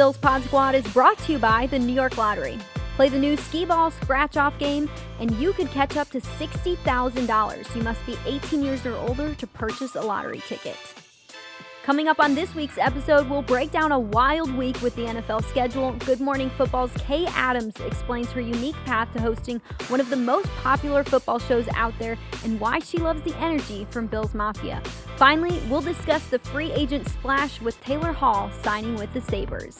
Bills Pod Squad is brought to you by the New York Lottery. Play the new Skee Ball Scratch-Off game, and you could catch up to $60,000. You must be 18 years or older to purchase a lottery ticket. Coming up on this week's episode, we'll break down a wild week with the NFL schedule. Good Morning Football's Kay Adams explains her unique path to hosting one of the most popular football shows out there and why she loves the energy from Bills Mafia. Finally, we'll discuss the free agent splash with Taylor Hall signing with the Sabres.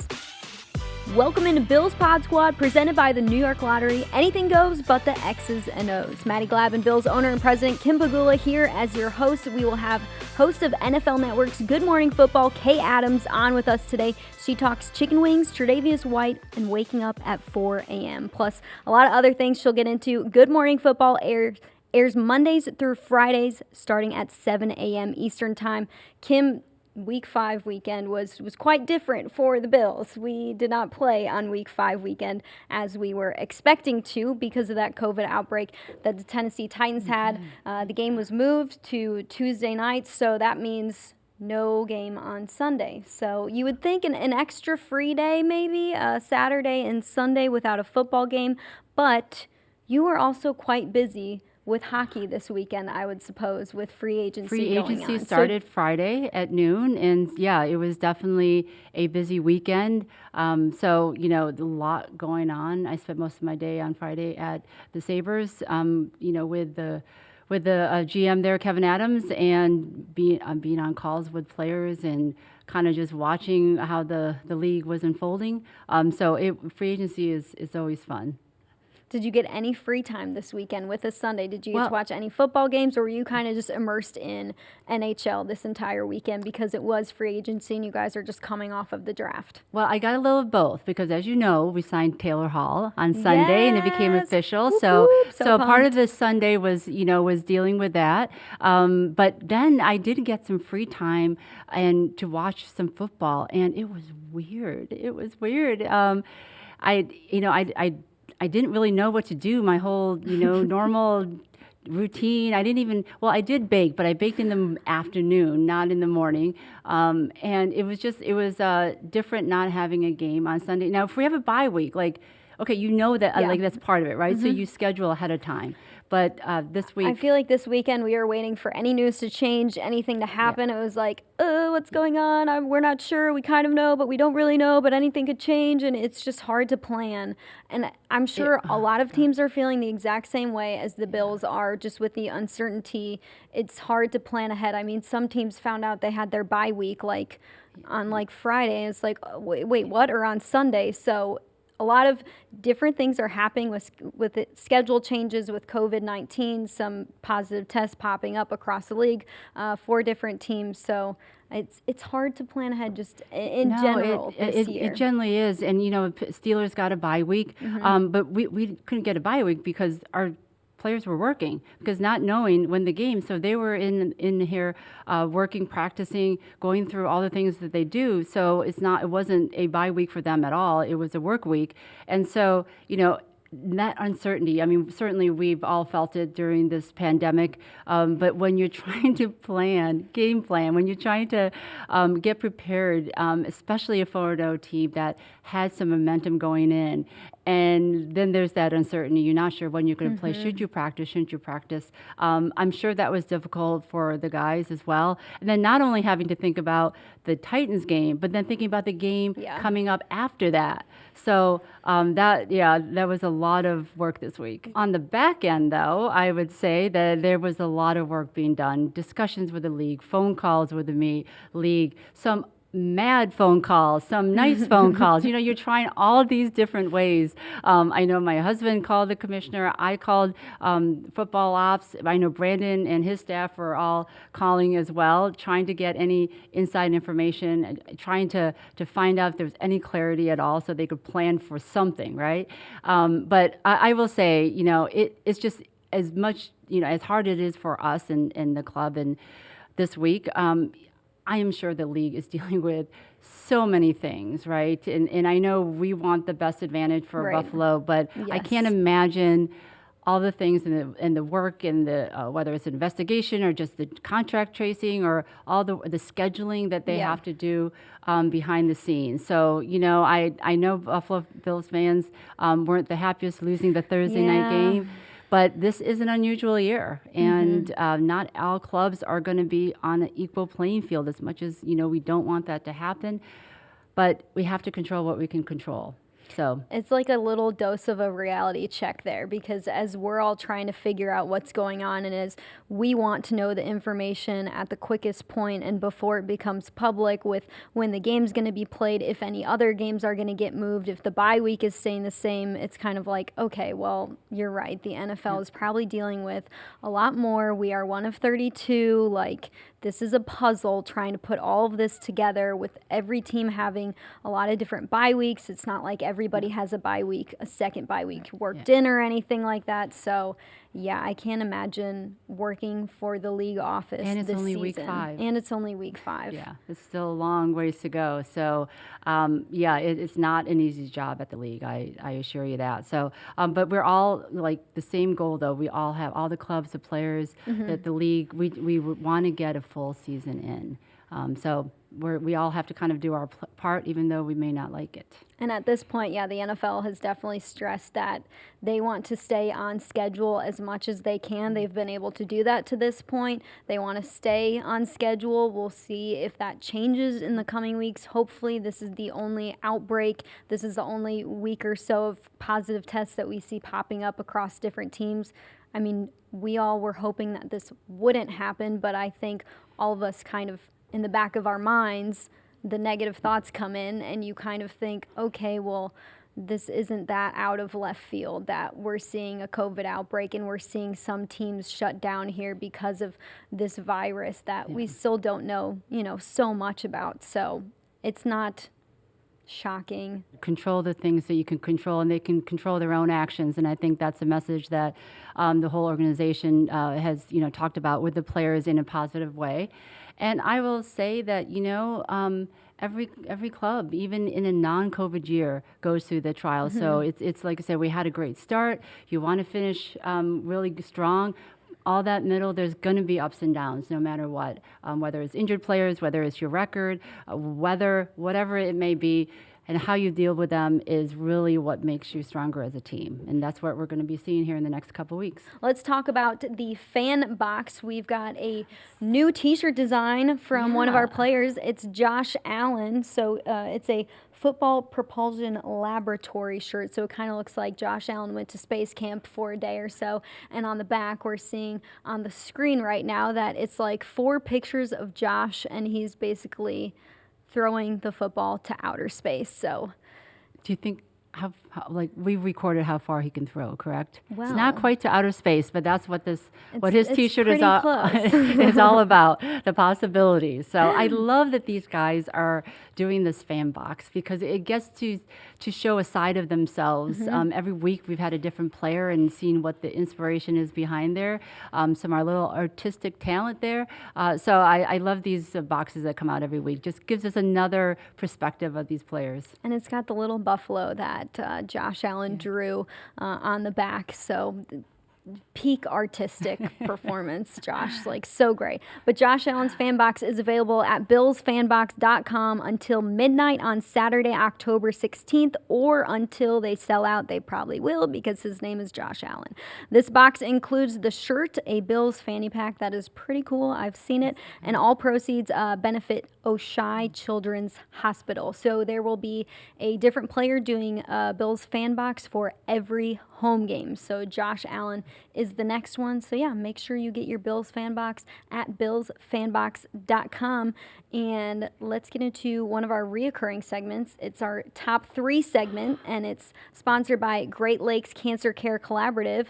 Welcome into Bills Pod Squad, presented by the New York Lottery. Anything goes but the X's and O's. Maddy Glab and Bills owner and president Kim Pegula here as your host. We will have host of NFL Network's Good Morning Football, Kay Adams, on with us today. She talks chicken wings, Tre'Davious White, and waking up at 4 a.m. Plus a lot of other things she'll get into. Good Morning Football airs Mondays through Fridays starting at 7 a.m. Eastern Time. Kim, Week 5 weekend was quite different for the Bills. We did not play on Week 5 weekend as we were expecting to because of that COVID outbreak that the Tennessee Titans had. The game was moved to Tuesday night, so that means no game on Sunday. So you would think an extra free day maybe, Saturday and Sunday without a football game, but you were also quite busy with hockey this weekend, I would suppose, with free agency going on. Free agency started Friday at noon, and yeah, it was definitely a busy weekend. So, a lot going on. I spent most of my day on Friday at the Sabres, with the GM there, Kevin Adams, and being on calls with players and kind of just watching how the league was unfolding. Free agency is always fun. Did you get any free time this weekend with this Sunday? Did you get to watch any football games, or were you kind of just immersed in NHL this entire weekend because it was free agency and you guys are just coming off of the draft? Well, I got a little of both because, as you know, we signed Taylor Hall on Sunday and it became official. Whoop, so whoop. so part of this Sunday was dealing with that. But then I did get some free time and to watch some football, and it was weird. I didn't really know what to do. My whole, normal routine. I did bake, but I baked in the afternoon, not in the morning. And it was different not having a game on Sunday. Now, if we have a bye week, that's part of it, right? Mm-hmm. So you schedule ahead of time. But this week, I feel like this weekend we were waiting for any news to change, anything to happen. Yeah. It was like, what's going on? We're not sure. We kind of know, but we don't really know. But anything could change, and it's just hard to plan. And I'm sure a lot of teams are feeling the exact same way as the Bills are, just with the uncertainty. It's hard to plan ahead. I mean, some teams found out they had their bye week on Friday. And it's like, wait, what? Or on Sunday. So a lot of different things are happening with schedule changes with COVID-19, some positive tests popping up across the league for different teams. So it's hard to plan ahead just in general this year. It generally is. And, Steelers got a bye week, but we couldn't get a bye week because our players were working, because not knowing when the game, so they were in here working, practicing, going through all the things that they do. So it wasn't a bye week for them at all. It was a work week. And so, that uncertainty, I mean, certainly we've all felt it during this pandemic, but when you're trying to game plan, when you're trying to get prepared, especially a 4-0 team that has some momentum going in, and then there's that uncertainty. You're not sure when you're going to play. Should you practice? Shouldn't you practice? I'm sure that was difficult for the guys as well. And then not only having to think about the Titans game, but then thinking about the game coming up after that. So that was a lot of work this week. On the back end, though, I would say that there was a lot of work being done. Discussions with the league, phone calls with the league, some mad phone calls, some nice phone calls. You're trying all these different ways. I know my husband called the commissioner. I called football ops. I know Brandon and his staff were all calling as well, trying to get any inside information, trying to find out if there's any clarity at all so they could plan for something, right? But I will say, it's just as much, as hard it is for us in the club and this week, I am sure the league is dealing with so many things, right? And I know we want the best advantage for Buffalo, but I can't imagine all the things and the work and the whether it's investigation or just the contract tracing or all the scheduling that they have to do behind the scenes. So I know Buffalo Bills fans weren't the happiest losing the Thursday night game, but this is an unusual year, and not all clubs are going to be on an equal playing field. As much as we don't want that to happen, but we have to control what we can control. So it's like a little dose of a reality check there, because as we're all trying to figure out what's going on, and as we want to know the information at the quickest point and before it becomes public, with when the game's going to be played, if any other games are going to get moved, if the bye week is staying the same, it's kind of like, okay, well, you're right. The NFL is probably dealing with a lot more. We are one of 32. Like, this is a puzzle trying to put all of this together with every team having a lot of different bye weeks. It's not like everybody has a bye week, a second bye week worked in or anything like that. So, yeah, I can't imagine working for the league office and it's this only season. week 5. And it's only week 5. Yeah, it's still a long ways to go. So, it's not an easy job at the league. I assure you that. So, but we're all like the same goal, though. We all have all the clubs, the players, that the league. We want to get a full season in. So we all have to kind of do our part, even though we may not like it. And at this point, the NFL has definitely stressed that they want to stay on schedule as much as they can. They've been able to do that to this point. They want to stay on schedule. We'll see if that changes in the coming weeks. Hopefully, this is the only outbreak. This is the only week or so of positive tests that we see popping up across different teams. I mean, we all were hoping that this wouldn't happen, but I think all of us kind of, in the back of our minds, the negative thoughts come in and you kind of think, okay, well, this isn't that out of left field that we're seeing a COVID outbreak and we're seeing some teams shut down here because of this virus that we still don't know, so much about. So it's not shocking. Control the things that you can control, and they can control their own actions. And I think that's a message that the whole organization has, talked about with the players in a positive way. And I will say that, every club, even in a non-COVID year, goes through the trial. So it's like I said, we had a great start. You want to finish really strong. All that middle, there's going to be ups and downs no matter what, whether it's injured players, whether it's your record, weather, whatever it may be. And how you deal with them is really what makes you stronger as a team. And that's what we're going to be seeing here in the next couple weeks. Let's talk about the fan box. We've got a new T-shirt design from one of our players. It's Josh Allen. So it's a football propulsion laboratory shirt. So it kind of looks like Josh Allen went to space camp for a day or so. And on the back, we're seeing on the screen right now that it's like 4 pictures of Josh, and he's basically throwing the football to outer space. So do you think how we recorded how far he can throw, correct? Well, it's not quite to outer space, but that's what his T-shirt is all, all about, the possibilities. So I love that these guys are doing this fan box because it gets to show a side of themselves. Every week we've had a different player and seen what the inspiration is behind there, some of our little artistic talent there. So I love these boxes that come out every week. Just gives us another perspective of these players. And it's got the little buffalo that Josh Allen drew on the back. So peak artistic performance, Josh, like so great. But Josh Allen's fan box is available at billsfanbox.com until midnight on Saturday, October 16th, or until they sell out. They probably will because his name is Josh Allen. This box includes the shirt, a Bills fanny pack that is pretty cool. I've seen it. And all proceeds benefit Oshai Children's Hospital. So there will be a different player doing a Bills fan box for every home game. So Josh Allen is the next one. So yeah, make sure you get your Bills fan box at billsfanbox.com. And let's get into one of our reoccurring segments. It's our top 3 segment, and it's sponsored by Great Lakes Cancer Care Collaborative.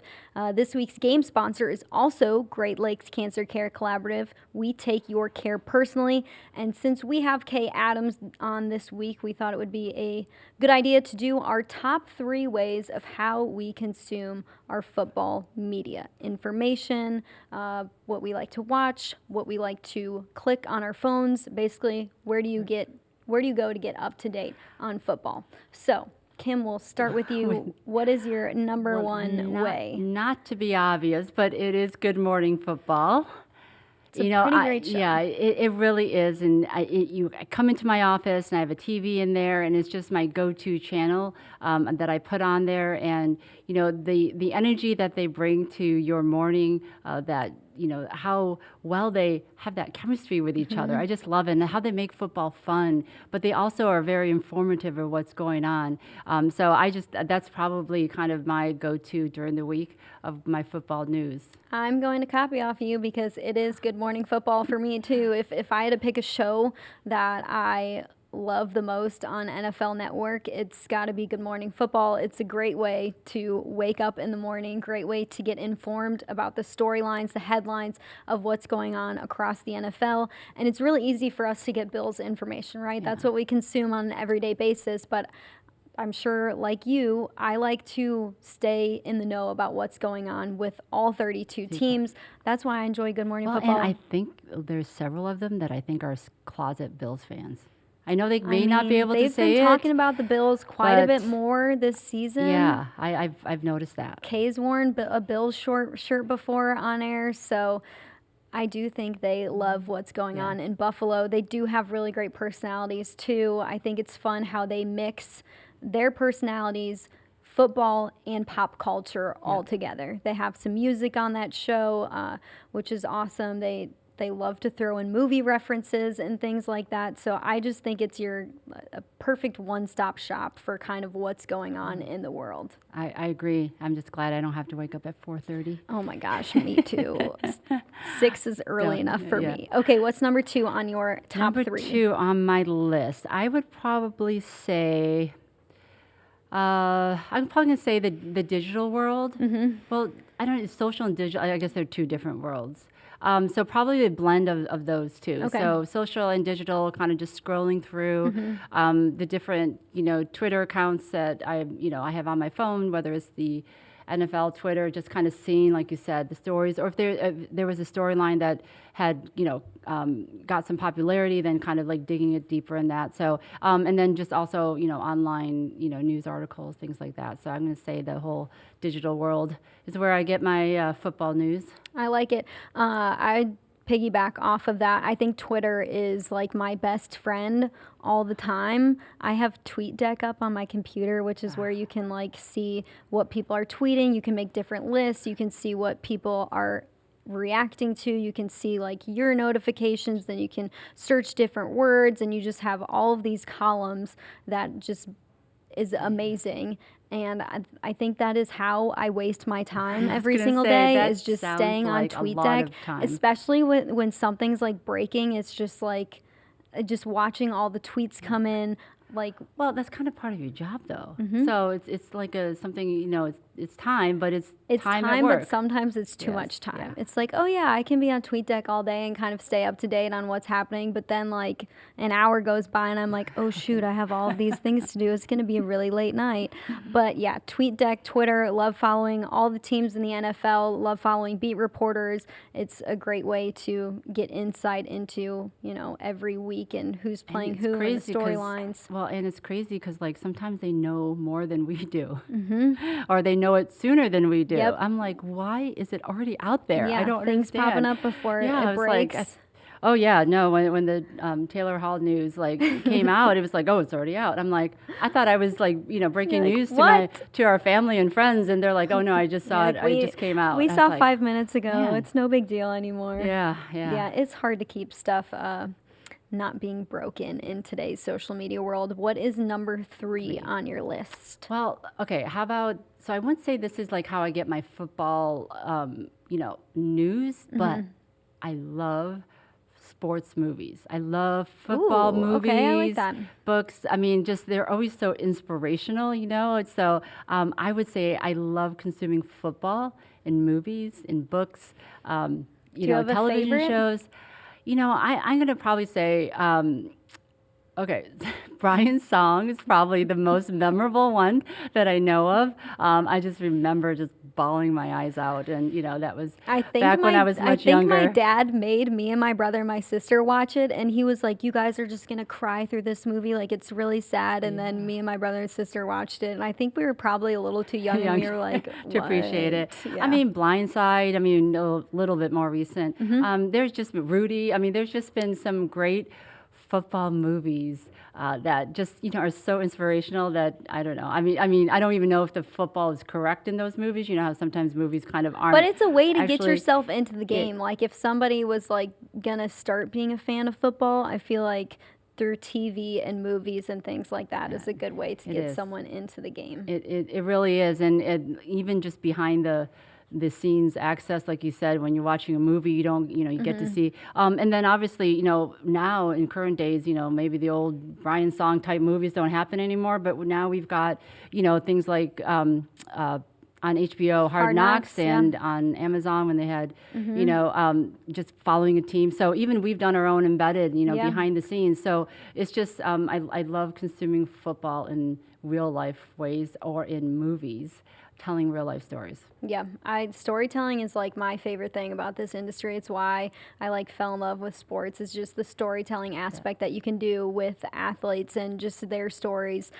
This week's game sponsor is also Great Lakes Cancer Care Collaborative. We take your care personally. And since we have Kay Adams on this week, we thought it would be a good idea to do our top 3 ways of how we consume our football media. Information, what we like to watch, what we like to click on our phones. Basically, where do you go to get up to date on football? So, Kim, we'll start with you. What is your number one way? Not to be obvious, but it is Good Morning Football. It's a pretty great show. Yeah, it really is. And I come into my office and I have a TV in there, and it's just my go-to channel that I put on there. And, the energy that they bring to your morning, how well they have that chemistry with each other. I just love it, and how they make football fun, but they also are very informative of what's going on. So that's probably kind of my go-to during the week of my football news. I'm going to copy off of you because it is Good Morning Football for me too. If I had to pick a show that I love the most on NFL Network, it's got to be Good Morning Football. It's a great way to wake up in the morning, great way to get informed about the storylines, the headlines of what's going on across the NFL. And it's really easy for us to get Bills information, right? Yeah. That's what we consume on an everyday basis. But I'm sure, like you, I like to stay in the know about what's going on with all 32 teams. That's why I enjoy Good Morning Football. And I think there's several of them that I think are closet Bills fans. I know they may not be able to say it. They've been talking about the Bills quite a bit more this season. Yeah, I've noticed that. Kay's worn a Bills shirt before on air, so I do think they love what's going on in Buffalo. They do have really great personalities, too. I think it's fun how they mix their personalities, football and pop culture all together. They have some music on that show, which is awesome. They love to throw in movie references and things like that. So I just think it's a perfect one-stop shop for kind of what's going on in the world. I agree. I'm just glad I don't have to wake up at 4:30. Oh my gosh, me too. 6 is early enough for me. Okay, what's number 2 on your top 3? Number 2 on my list, I would probably say, I'm probably going to say the digital world. Mm-hmm. Well, I don't know, social and digital, I guess they're two different worlds. So probably a blend of those two. Okay. So social and digital, kind of just scrolling through the different, Twitter accounts that I have on my phone, whether it's the NFL Twitter, just kind of seeing, like you said, the stories, or if there was a storyline that had, got some popularity, then kind of like digging it deeper in that. So, and then just also, online, news articles, things like that. So I'm going to say the whole digital world is where I get my football news. I like it. I piggyback off of that. I think Twitter is like my best friend all the time. I have TweetDeck up on my computer, which is where you can like see what people are tweeting. You can make different lists. You can see what people are reacting to. You can see like your notifications. Then you can search different words, and you just have all of these columns that just is amazing. And I think that is how I waste my time every single day, is just staying on TweetDeck, especially when something's like breaking. It's just like just watching all the tweets come in. Well, that's kind of part of your job, though. Mm-hmm. So it's like something, it's time, but it's time at work. But sometimes it's too much time. Yeah. It's like, oh yeah, I can be on TweetDeck all day and kind of stay up to date on what's happening. But then like an hour goes by and I'm like, oh shoot, I have all of these things to do. It's going to be a really late night. But yeah, TweetDeck, Twitter, love following all the teams in the NFL, love following beat reporters. It's a great way to get insight into, every week and who's playing who and the storylines. Well, and it's crazy because like sometimes they know more than we do, or they know it sooner than we do. Yep. I'm like, why is it already out there? Yeah, I don't things understand. Popping up before it breaks. Like, oh yeah, no. When the Taylor Hall news came out, it was like, oh, it's already out. I'm like, I thought I was breaking news to our family and friends, and they're like, oh no, I just saw it. It just came out. We saw 5 minutes ago. Man. It's no big deal anymore. Yeah. It's hard to keep stuff not being broken in today's social media world. What is number 3 on your list? Well, okay, how about, so I wouldn't say this is like how I get my football, news, but I love sports movies. I love football movies, okay, I like that. Books. I mean, just they're always so inspirational, So I would say I love consuming football in movies, in books, Do you have television a favorite? shows. I'm going to probably say Okay, Brian's song is probably the most memorable one that I know of. I just remember just bawling my eyes out, and that was back when I was much younger. My dad made me and my brother and my sister watch it, and he was like, "You guys are just gonna cry through this movie, like it's really sad." And then me and my brother and sister watched it, and I think we were probably a little too young, and we were like, to appreciate it. Yeah. I mean, Blindside. I mean, a little bit more recent. There's just Rudy. I mean, there's just been some great football movies that just are so inspirational that I don't know. I mean, I don't even know if the football is correct in those movies. You know how sometimes movies kind of aren't. But it's a way to get yourself into the game. Like if somebody was like gonna start being a fan of football, I feel like through TV and movies and things like that is a good way to get someone into the game. It really is, and even just behind the scenes access, like you said, when you're watching a movie, you don't, you get to see. And then obviously, now in current days, maybe the old Brian song type movies don't happen anymore, but now we've got, things like on HBO, Hard Knocks, and on Amazon when they had, just following a team. So even we've done our own embedded, behind the scenes. So it's just, I love consuming football in real life ways or in movies, telling real life stories. Yeah, storytelling is like my favorite thing about this industry. It's why I fell in love with sports. It's just the storytelling aspect that you can do with athletes and just their stories,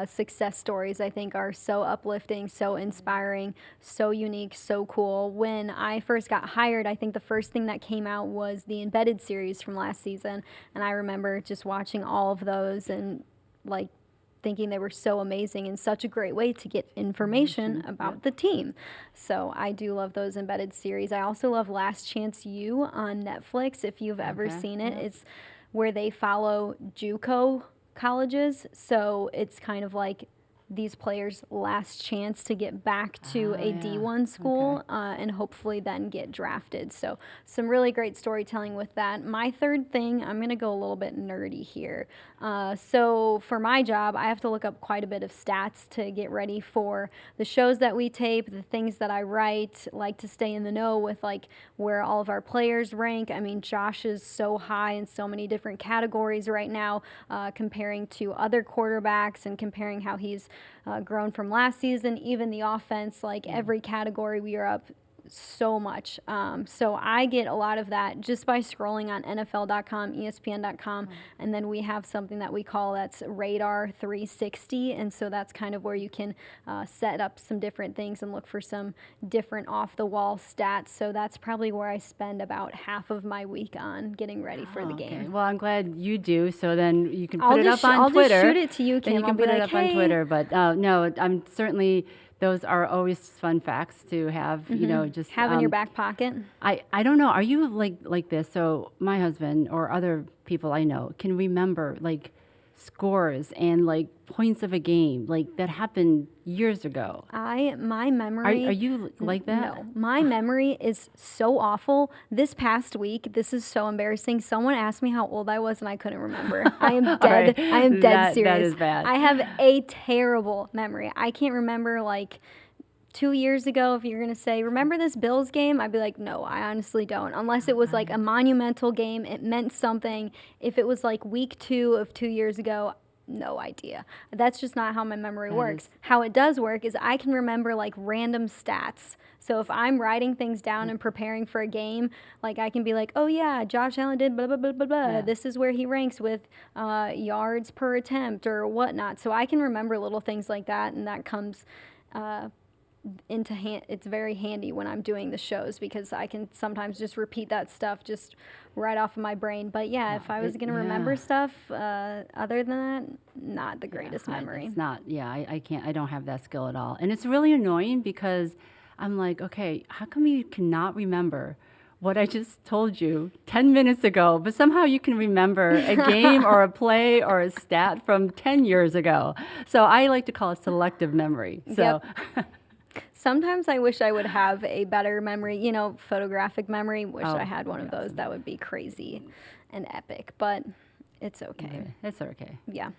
success stories. I think are so uplifting, so inspiring, so unique, so cool. When I first got hired, I think the first thing that came out was the Embedded series from last season, and I remember just watching all of those and thinking they were so amazing and such a great way to get information about the team. So I do love those Embedded series. I also love Last Chance U on Netflix. If you've ever seen it, it's where they follow JUCO colleges. So it's kind of like these players' last chance to get back to a D1 school and hopefully then get drafted. So some really great storytelling with that. My third thing, I'm going to go a little bit nerdy here. So for my job, I have to look up quite a bit of stats to get ready for the shows that we tape, the things that I write, like to stay in the know with where all of our players rank. I mean, Josh is so high in so many different categories right now, comparing to other quarterbacks and comparing how he's grown from last season. Even the offense, every category we are up so much. So I get a lot of that just by scrolling on NFL.com, ESPN.com, and then we have something that we call that's Radar 360, and so that's kind of where you can set up some different things and look for some different off-the-wall stats. So that's probably where I spend about half of my week on getting ready for the game. Okay. Well, I'm glad you do, so then you can put it up on Twitter. I'll just shoot it to you, Kim. Then you can put it up on Twitter, but no, I'm certainly... Those are always fun facts to have, just have in your back pocket. I don't know. Are you like this? So my husband or other people I know can remember scores and points of a game that happened years ago. My memory. Are you like that? No, my memory is so awful. This past week, this is so embarrassing. Someone asked me how old I was, and I couldn't remember. I am dead. Right. I am dead serious. That is bad. I have a terrible memory. I can't remember 2 years ago, if you're going to say, remember this Bills game? I'd be like, no, I honestly don't. Unless it was a monumental game, it meant something. If it was week 2 of 2 years ago, no idea. That's just not how my memory works. How it does work is I can remember random stats. So if I'm writing things down and preparing for a game, I can be like, oh yeah, Josh Allen did blah, blah, blah, blah, blah. Yeah. This is where he ranks with yards per attempt or whatnot. So I can remember little things like that, and that comes it's very handy when I'm doing the shows because I can sometimes just repeat that stuff just right off of my brain. But yeah, if I was going to remember stuff other than that, not the greatest memory. It's not. Yeah, I can't. I don't have that skill at all. And it's really annoying because I'm like, okay, how come you cannot remember what I just told you 10 minutes ago, but somehow you can remember a game or a play or a stat from 10 years ago. So I like to call it selective memory. So. Yep. Sometimes I wish I would have a better memory, photographic memory. Wish I had one of those. That would be crazy and epic, but it's okay. It's okay. Yeah.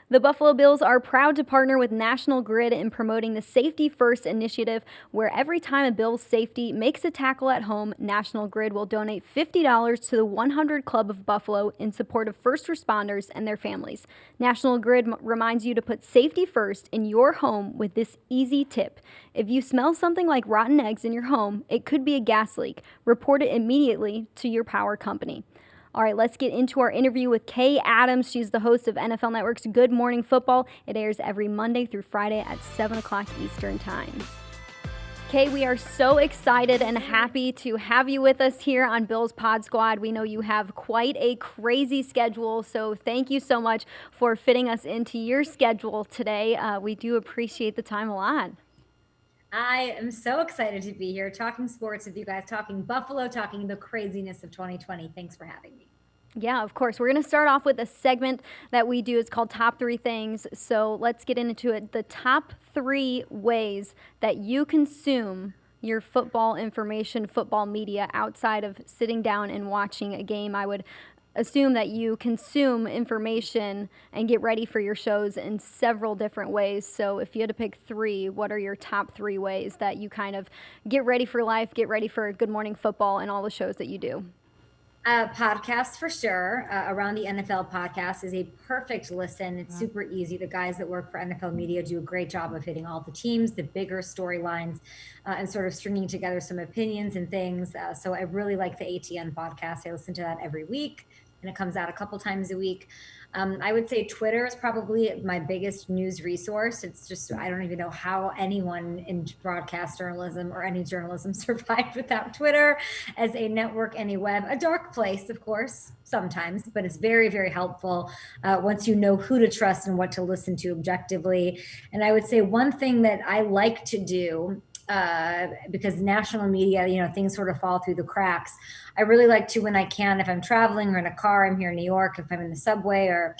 The Buffalo Bills are proud to partner with National Grid in promoting the Safety First initiative, where every time a Bills safety makes a tackle at home, National Grid will donate $50 to the 100 Club of Buffalo in support of first responders and their families. National Grid reminds you to put safety first in your home with this easy tip. If you smell something like rotten eggs in your home, it could be a gas leak. Report it immediately to your power company. All right, let's get into our interview with Kay Adams. She's the host of NFL Network's Good Morning Football. It airs every Monday through Friday at 7 o'clock Eastern Time. Kay, we are so excited and happy to have you with us here on Bills Pod Squad. We know you have quite a crazy schedule, so thank you so much for fitting us into your schedule today. We do appreciate the time a lot. I am so excited to be here talking sports with you guys, talking Buffalo, talking the craziness of 2020. Thanks for having me. Yeah, of course. We're going to start off with a segment that we do. It's called Top 3 Things. So let's get into it. The top 3 ways that you consume your football information, football media outside of sitting down and watching a game. I would assume that you consume information and get ready for your shows in several different ways. So if you had to pick 3, what are your top 3 ways that you kind of get ready for life, get ready for Good Morning Football and all the shows that you do? Podcasts for sure. Around the NFL podcast is a perfect listen. It's super easy. The guys that work for NFL media do a great job of hitting all the teams, the bigger storylines, and sort of stringing together some opinions and things. So I really like the ATN podcast. I listen to that every week, and it comes out a couple times a week. I would say Twitter is probably my biggest news resource. It's just, I don't even know how anyone in broadcast journalism or any journalism survived without Twitter as a network, any web, a dark place, of course, sometimes, but it's very, very helpful once you know who to trust and what to listen to objectively. And I would say one thing that I like to do, because national media, things sort of fall through the cracks. I really like to, when I can, if I'm traveling or in a car, I'm here in New York, if I'm in the subway or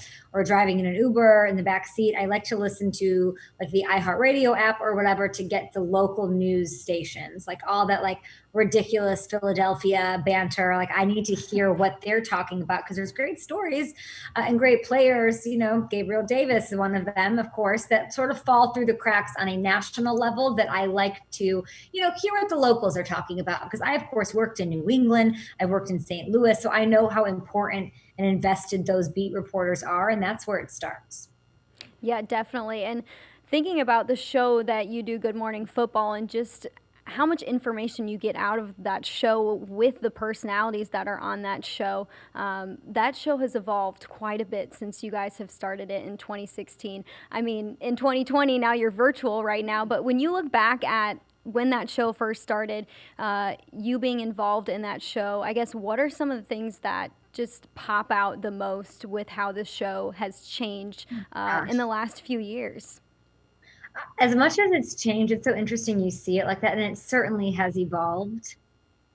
driving in an Uber in the back seat, I like to listen to like the iHeartRadio app or whatever to get the local news stations, like all that like ridiculous Philadelphia banter. Like I need to hear what they're talking about because there's great stories and great players, Gabriel Davis is one of them, of course, that sort of fall through the cracks on a national level that I like to, hear what the locals are talking about. Because I, of course, worked in New England. I worked in St. Louis, so I know how important and invested those beat reporters are, and that's where it starts. Yeah, definitely. And thinking about the show that you do, Good Morning Football, and just how much information you get out of that show with the personalities that are on that show has evolved quite a bit since you guys have started it in 2016. I mean, in 2020, now you're virtual right now, but when you look back at when that show first started, you being involved in that show, I guess, what are some of the things that just pop out the most with how the show has changed in the last few years? As much as it's changed, it's so interesting you see it like that, and it certainly has evolved.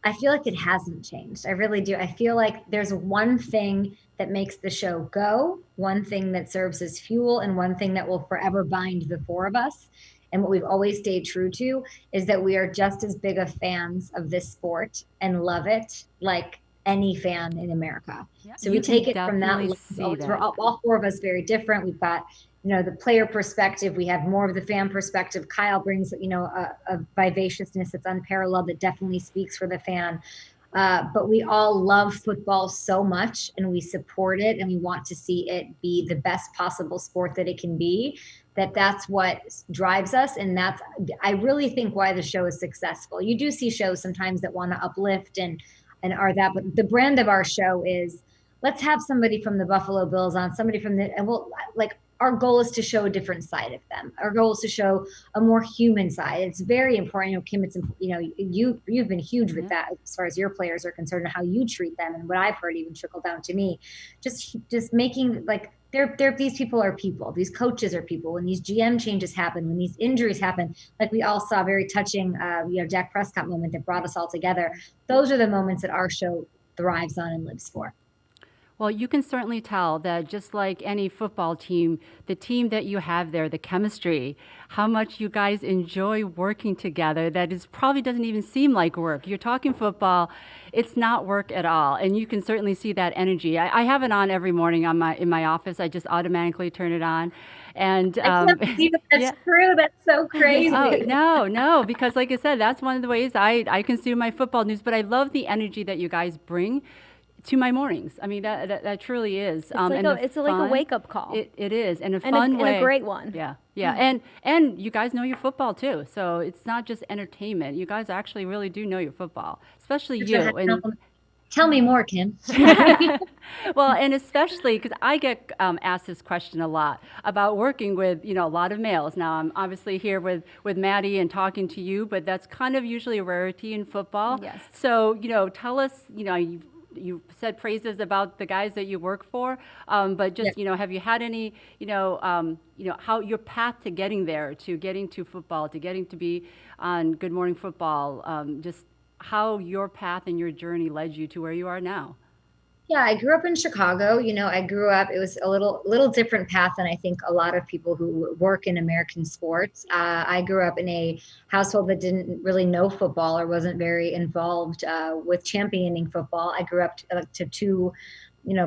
I feel like it hasn't changed. I really do. I feel like there's one thing that makes the show go, one thing that serves as fuel, and one thing that will forever bind the four of us. And what we've always stayed true to is that we are just as big of fans of this sport and love it like any fan in America. Yeah, so we take it from that lens. We're all four of us very different. We've got, the player perspective. We have more of the fan perspective. Kyle brings, a vivaciousness that's unparalleled that definitely speaks for the fan. But we all love football so much and we support it and we want to see it be the best possible sport that it can be. That's what drives us. And that's, I really think, why the show is successful. You do see shows sometimes that want to uplift and are that, but the brand of our show is, let's have somebody from the Buffalo Bills on, somebody from and we'll our goal is to show a different side of them. Our goal is to show a more human side. It's very important. Kim, it's, you've been huge with that as far as your players are concerned and how you treat them. And what I've heard even trickle down to me, just making these people are people. These coaches are people. When these GM changes happen, when these injuries happen, like we all saw, very touching, Dak Prescott moment that brought us all together. Those are the moments that our show thrives on and lives for. Well, you can certainly tell that just like any football team, the team that you have there, the chemistry, how much you guys enjoy working together, that is probably doesn't even seem like work. You're talking football, it's not work at all. And you can certainly see that energy. I have it on every morning in my office. I just automatically turn it on. And I can't believe that's yeah. true. That's so crazy. Oh, no, because like I said, that's one of the ways I consume my football news. But I love the energy that you guys bring to my mornings. I mean, that truly is. It's like a wake up call. It is, in a fun way. And a great one. Yeah, yeah, and you guys know your football too. So it's not just entertainment. You guys actually really do know your football, especially you. And tell me more, Kim. well, and especially because I get asked this question a lot about working with, a lot of males. Now, I'm obviously here with Maddy and talking to you, but that's kind of usually a rarity in football. Yes. So, tell us, you said praises about the guys that you work for, but just, have you had any, how your path to getting there, to getting to football, to getting to be on Good Morning Football, just how your path and your journey led you to where you are now? Yeah, I grew up in Chicago. I grew up, it was a little different path than I think a lot of people who work in American sports. I grew up in a household that didn't really know football or wasn't very involved with championing football. I grew up to two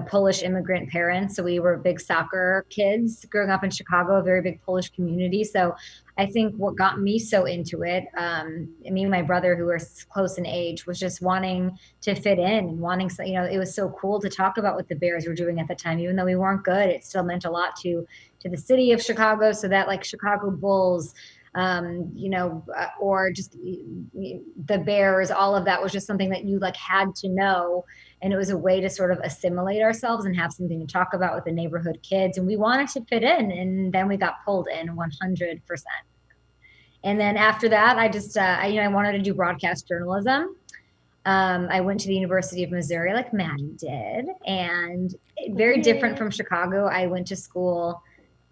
Polish immigrant parents. So we were big soccer kids growing up in Chicago, a very big Polish community. So I think what got me so into it, me and my brother, who were close in age, was just wanting to fit in and wanting, it was so cool to talk about what the Bears were doing at the time. Even though we weren't good, it still meant a lot to the city of Chicago. So that like Chicago Bulls, or just the Bears, all of that was just something that you like had to know. And it was a way to sort of assimilate ourselves and have something to talk about with the neighborhood kids. And we wanted to fit in. And then we got pulled in 100%. And then after that, I just, I wanted to do broadcast journalism. I went to the University of Missouri like Maddy did. And very different from Chicago. I went to school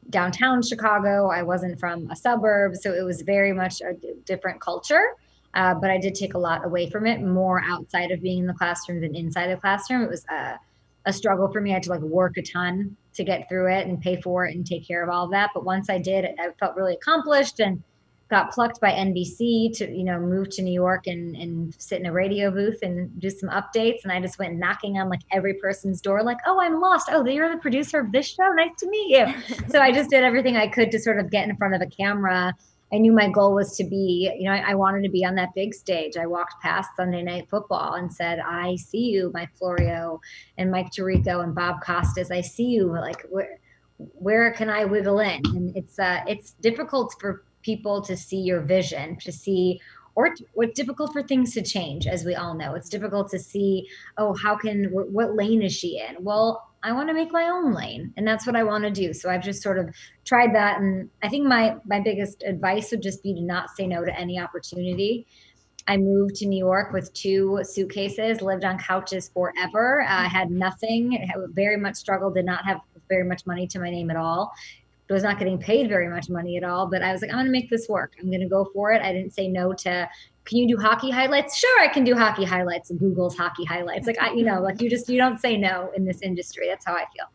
downtown Chicago. I wasn't from a suburb. So it was very much a different culture. But I did take a lot away from it, more outside of being in the classroom than inside the classroom. It was a struggle for me. I had to like work a ton to get through it and pay for it and take care of all of that. But once I did, I felt really accomplished and got plucked by NBC to, move to New York and sit in a radio booth and do some updates. And I just went knocking on like every person's door, like, oh, I'm lost. Oh, you're the producer of this show. Nice to meet you. So I just did everything I could to sort of get in front of a camera. I knew my goal was to be, I wanted to be on that big stage. I walked past Sunday Night Football and said, I see you, Mike Florio and Mike Tirico and Bob Costas. I see you. Like, where can I wiggle in? And it's difficult for people to see your vision, to see, or what's difficult for things to change, as we all know. It's difficult to see, what lane is she in? Well, I want to make my own lane, and that's what I want to do. So I've just sort of tried that. And I think my biggest advice would just be to not say no to any opportunity. I moved to New York with 2 suitcases, lived on couches forever. I had nothing, very much struggled, did not have very much money to my name at all. I was not getting paid very much money at all, but I was like, I'm going to make this work. I'm going to go for it. I didn't say no to, can you do hockey highlights? Sure, I can do hockey highlights. Google's hockey highlights. Like, you don't say no in this industry. That's how I feel.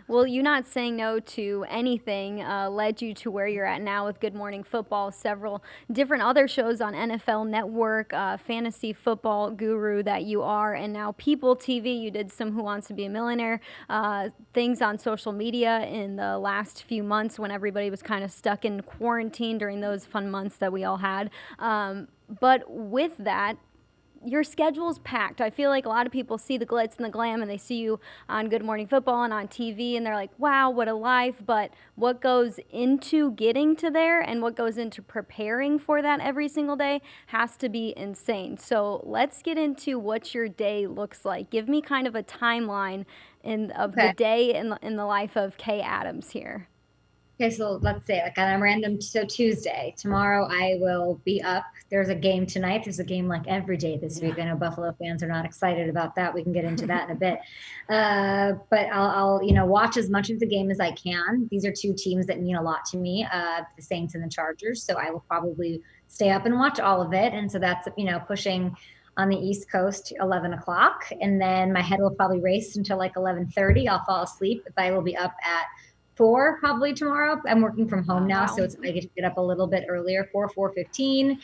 Well, you not saying no to anything led you to where you're at now with Good Morning Football, several different other shows on NFL Network, fantasy football guru that you are, and now People TV. You did some Who Wants to Be a Millionaire things on social media in the last few months when everybody was kind of stuck in quarantine during those fun months that we all had. But with that, your schedule's packed. I feel like a lot of people see the glitz and the glam and they see you on Good Morning Football and on TV and they're like, wow, what a life. But what goes into getting to there and what goes into preparing for that every single day has to be insane. So let's get into what your day looks like. Give me kind of a timeline the day in the life of Kay Adams here. Okay, so let's say like on a random, so Tuesday, tomorrow I will be up. There's a game tonight. There's a game like every day this week. I know Buffalo fans are not excited about that. We can get into that in a bit. But I'll watch as much of the game as I can. These are 2 teams that mean a lot to me, the Saints and the Chargers. So I will probably stay up and watch all of it. And so that's, pushing on the East Coast, 11 o'clock. And then my head will probably race until like 11:30. I'll fall asleep, but I will be up at 4 probably tomorrow. I'm working from home now, so I get to get up a little bit earlier, 4:15.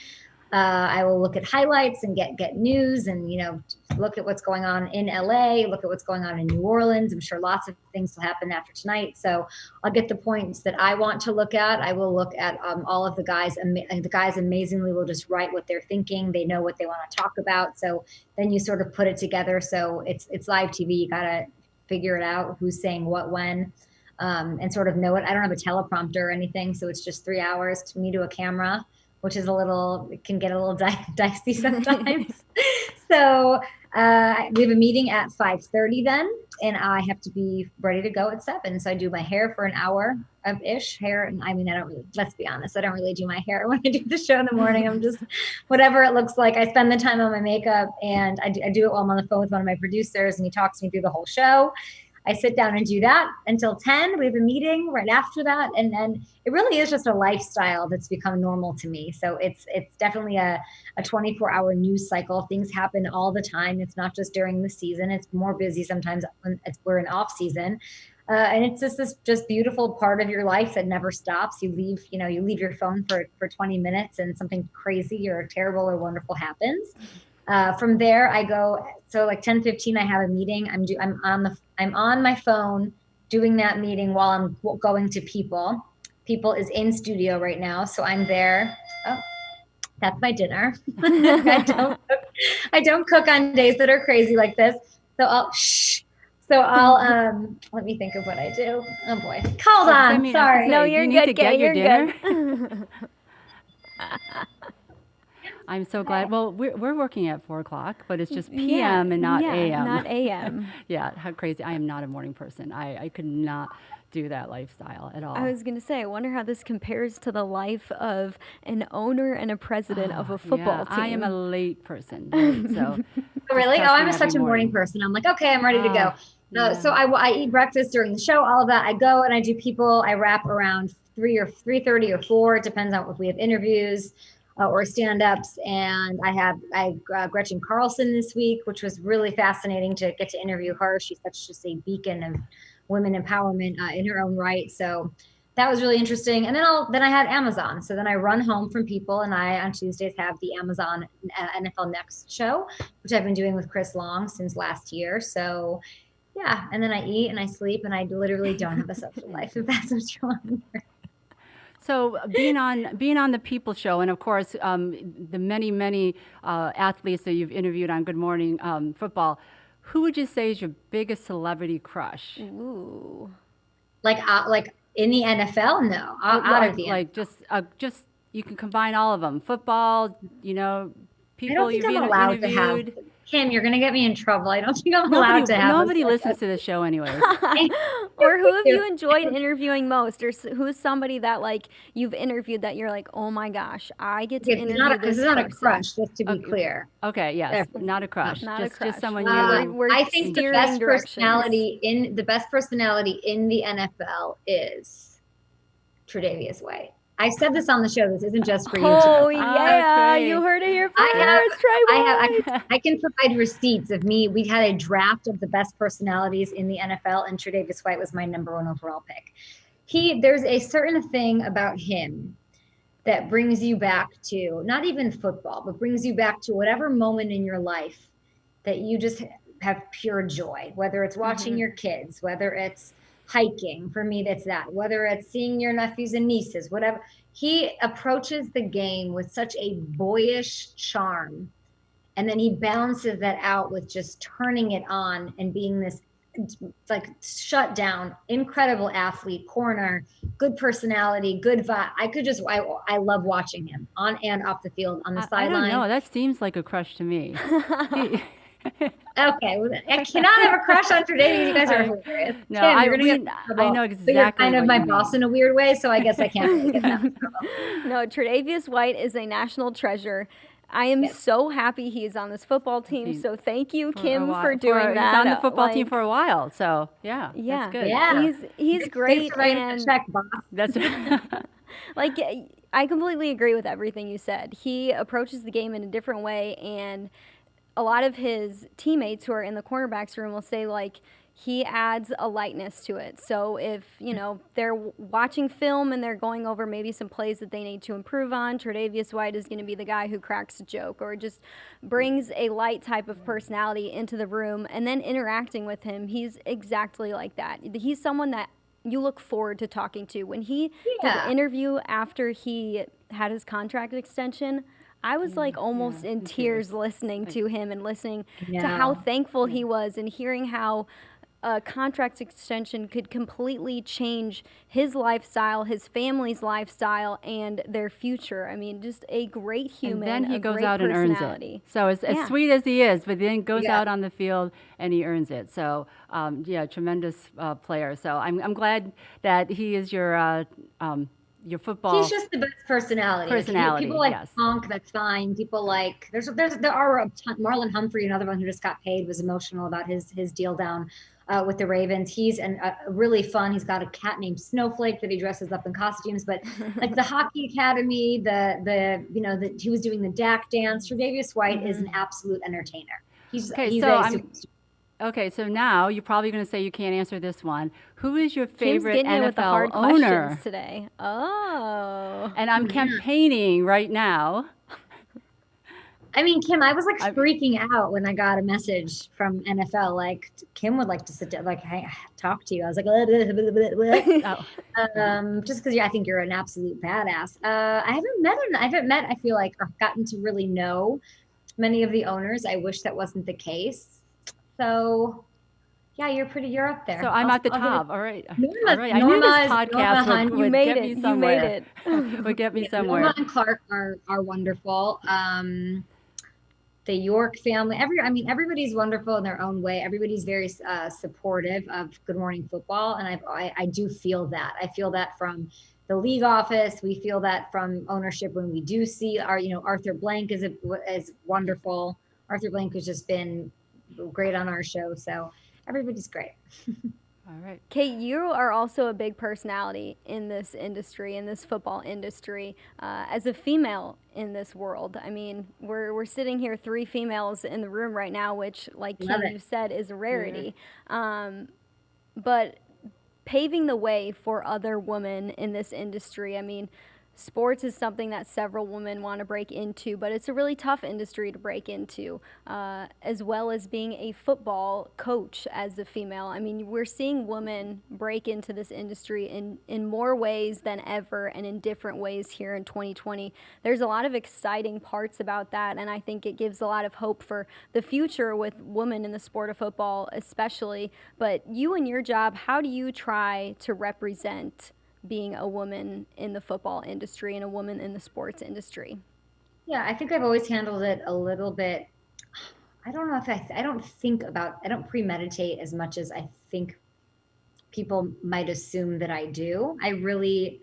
I will look at highlights and get news and, look at what's going on in LA, look at what's going on in New Orleans. I'm sure lots of things will happen after tonight. So I'll get the points that I want to look at. I will look at all of the guys. The guys amazingly will just write what they're thinking. They know what they want to talk about. So then you sort of put it together. So it's live TV. You got to figure it out, who's saying what, when, and sort of know it. I don't have a teleprompter or anything. So it's just 3 hours to me to a camera, which is it can get a little dicey sometimes. So we have a meeting at 5:30 then, and I have to be ready to go at 7. So I do my hair for an hour ish. Let's be honest, I don't really do my hair when I do the show in the morning. I'm just whatever it looks like. I spend the time on my makeup, and I do it while I'm on the phone with one of my producers, and he talks me through the whole show. I sit down and do that until 10. We have a meeting right after that. And then it really is just a lifestyle that's become normal to me. So it's definitely a 24-hour news cycle. Things happen all the time. It's not just during the season. It's more busy sometimes when we're in off season. And it's just this just beautiful part of your life that never stops. You leave your phone for 20 minutes and something crazy or terrible or wonderful happens. From there, I go. So like 10:15, I have a meeting. I'm on my phone doing that meeting while I'm going to People. People is in studio right now, so I'm there. Oh, that's my dinner. I don't cook on days that are crazy like this. So I'll let me think of what I do. Oh boy, hold on. Sorry. No, you're good. You're good. I'm so glad. Well, we're working at 4 o'clock, but it's just PM and not AM. Not AM. Yeah, how crazy. I am not a morning person. I could not do that lifestyle at all. I was going to say, I wonder how this compares to the life of an owner and a president of a football team. I am a late person. Right? So really? Oh, I'm such a morning person. I'm like, okay, I'm ready to go. So I eat breakfast during the show, all of that. I go and I do People. I wrap around 3 or 3:30 or 4. It depends on if we have interviews or stand-ups. And I Gretchen Carlson this week, which was really fascinating to get to interview her. She's such just a beacon of women empowerment in her own right. So that was really interesting. And then I had Amazon. So then I run home from People, and I on Tuesdays have the Amazon NFL Next show, which I've been doing with Chris Long since last year. So yeah, and then I eat and I sleep, and I literally don't have a social life, if that's what you're wondering. So being on the People show, and of course the many athletes that you've interviewed on Good Morning Football, who would you say is your biggest celebrity crush? Ooh, like in the NFL? No, out of the NFL. Just you can combine all of them. Football, people you've allowed interviewed. To have. Kim, you're going to get me in trouble. I don't think I'm allowed to have. Nobody listens to the show anyway. Or who have you enjoyed interviewing most? Or who's somebody that you've interviewed that you're like, oh my gosh, I get to interview this person. This is not a crush, just to be clear. Okay, yes, not a crush. Not a crush. Just someone I think the best personality in the NFL is Tre'Davious White. I said this on the show. This isn't just for you. Oh, yeah. You heard it here first. I can provide receipts of me. We had a draft of the best personalities in the NFL, and Tre'Davious White was my number 1 overall pick. There's a certain thing about him that brings you back to not even football, but brings you back to whatever moment in your life that you just have pure joy, whether it's watching your kids, whether it's hiking. For me, that's that. Whether it's seeing your nephews and nieces, whatever. He approaches the game with such a boyish charm. And then he balances that out with just turning it on and being this shut down, incredible athlete, corner, good personality, good vibe. I love watching him on and off the field, on the sideline. I don't know. That seems like a crush to me. Okay, well, I cannot have a crush on Tre'Davious. You guys are hilarious. No, Tim, I know exactly. But you're kind of my boss in a weird way, so I guess I can't really get that. No, Tre'Davious White is a national treasure. I am so happy he's on this football team. So thank you, Kim, for doing that. He's on the football team for a while. So yeah, that's good. Yeah, he's great. And check, boss. That's I completely agree with everything you said. He approaches the game in a different way, and a lot of his teammates who are in the cornerbacks room will say, like, he adds a lightness to it. So if, they're watching film and they're going over maybe some plays that they need to improve on, Tre'Davious White is going to be the guy who cracks a joke or just brings a light type of personality into the room. And then interacting with him, he's exactly like that. He's someone that you look forward to talking to. When he did the interview after he had his contract extension, I was like almost in tears listening to him and listening to how thankful he was and hearing how a contract extension could completely change his lifestyle, his family's lifestyle, and their future. I mean, just a great human. And then he goes great out and earns it. So as sweet as he is, but then goes out on the field and he earns it. So tremendous player. So I'm glad that he is your football. He's just the best personality. People like Punk, that's fine. People like there are a ton. Marlon Humphrey, another one who just got paid, was emotional about his deal down with the Ravens. He's really fun. He's got a cat named Snowflake that he dresses up in costumes. But like the Hockey Academy, he was doing the Dak dance. Tre'Davious White is an absolute entertainer. Okay, so now you're probably going to say you can't answer this one. Who is your favorite Kim's getting NFL with the hard owner questions today? Oh. And I'm campaigning right now. I mean, Kim, I was like freaking out when I got a message from NFL. Like, Kim would like to sit down, like, hey, talk to you. I was like, just because I think you're an absolute badass. I feel like, or gotten to really know many of the owners. I wish that wasn't the case. So, yeah, you're up there. So I'm at the top. All right. All right. I knew this podcast would get me somewhere. You made it. Would get me somewhere. Norma and Clark are wonderful. The York family, everybody's wonderful in their own way. Everybody's very supportive of Good Morning Football. And I do feel that. I feel that from the league office. We feel that from ownership when we do see Arthur Blank is wonderful. Arthur Blank has just been great on our show. So everybody's great. All right. Kate, you are also a big personality in this industry, in this football industry, as a female in this world. I mean, we're sitting here 3 females in the room right now, which, like Kim, you said, is a rarity. But paving the way for other women in this industry, I mean, sports is something that several women want to break into, but it's a really tough industry to break into, as well as being a football coach as a female. I mean, we're seeing women break into this industry in more ways than ever and in different ways here in 2020. There's a lot of exciting parts about that, and I think it gives a lot of hope for the future with women in the sport of football especially. But you and your job, how do you try to represent being a woman in the football industry and a woman in the sports industry? Yeah, I think I've always handled it a little bit. I don't know if I don't premeditate as much as I think people might assume that I do. I really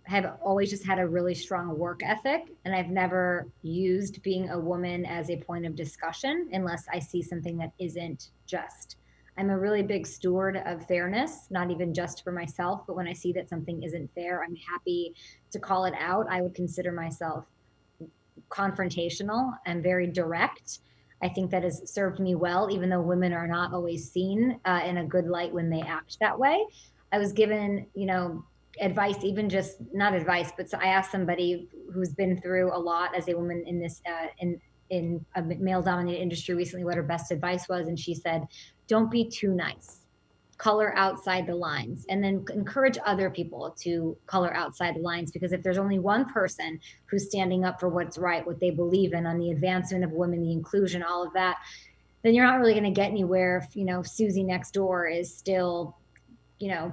have always just had a really strong work ethic, and I've never used being a woman as a point of discussion unless I see something that isn't just. I'm a really big steward of fairness, not even just for myself, but when I see that something isn't fair, I'm happy to call it out. I would consider myself confrontational and very direct. I think that has served me well, even though women are not always seen in a good light when they act that way. I was given, advice, even just not advice, but so I asked somebody who's been through a lot as a woman in this, in a male-dominated industry recently, what her best advice was, and she said, don't be too nice. Color outside the lines, and then encourage other people to color outside the lines, because if there's only one person who's standing up for what's right, what they believe in, on the advancement of women, the inclusion, all of that, then you're not really going to get anywhere if, Susie next door is still,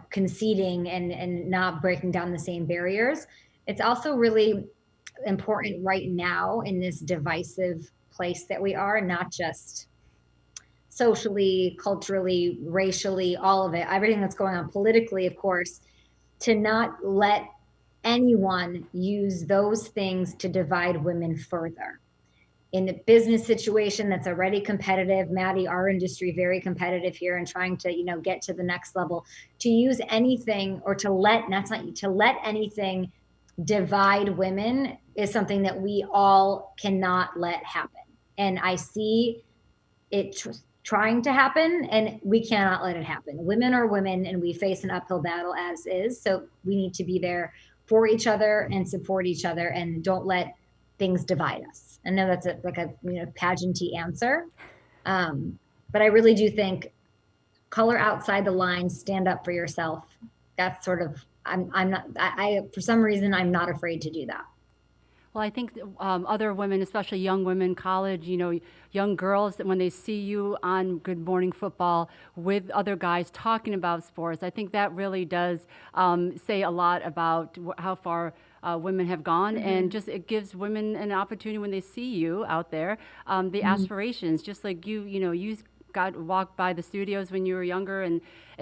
conceding and not breaking down the same barriers. It's also really important right now in this divisive place that we are, not just socially, culturally, racially, all of it, everything that's going on politically, of course, to not let anyone use those things to divide women further. In a business situation that's already competitive, Maddy, our industry, very competitive here and trying to, get to the next level, to use anything or to let anything divide women is something that we all cannot let happen. And I see it trying to happen, and we cannot let it happen. Women are women, and we face an uphill battle as is. So we need to be there for each other and support each other, and don't let things divide us. I know that's like a pageanty answer, but I really do think color outside the lines, stand up for yourself. That's sort of I'm not I for some reason I'm not afraid to do that. Well, I think other women, especially young women, college, young girls, that when they see you on Good Morning Football with other guys talking about sports, I think that really does say a lot about how far women have gone, and just it gives women an opportunity when they see you out there, the aspirations, just like you got walked by the studios when you were younger and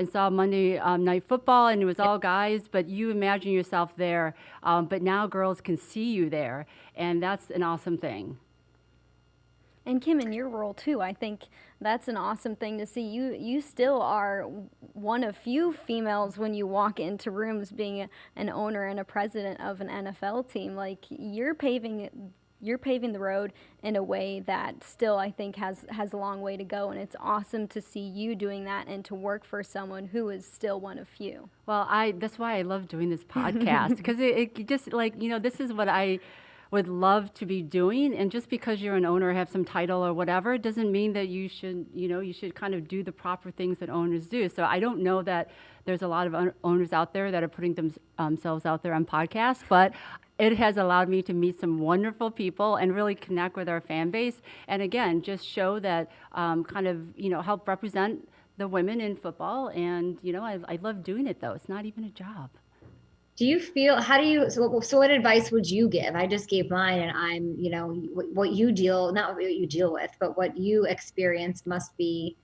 saw Monday Night Football, and it was all guys, but you imagine yourself there. But now girls can see you there, and that's an awesome thing. And Kim, in your role too, I think that's an awesome thing to see. You still are one of few females when you walk into rooms, being an owner and a president of an NFL team. Like, you're paving the road in a way that still, I think, has a long way to go, and it's awesome to see you doing that and to work for someone who is still one of few. Well, that's why I love doing this podcast, because it just, like, this is what I would love to be doing. And just because you're an owner, have some title or whatever, it doesn't mean that you should kind of do the proper things that owners do. So I don't know that there's a lot of owners out there that are putting themselves out there on podcasts, but it has allowed me to meet some wonderful people and really connect with our fan base. And again, just show that help represent the women in football. And, I love doing it, though. It's not even a job. Do you feel, so what advice would you give? I just gave mine, and I'm, what you not what you deal with, but what you experience must be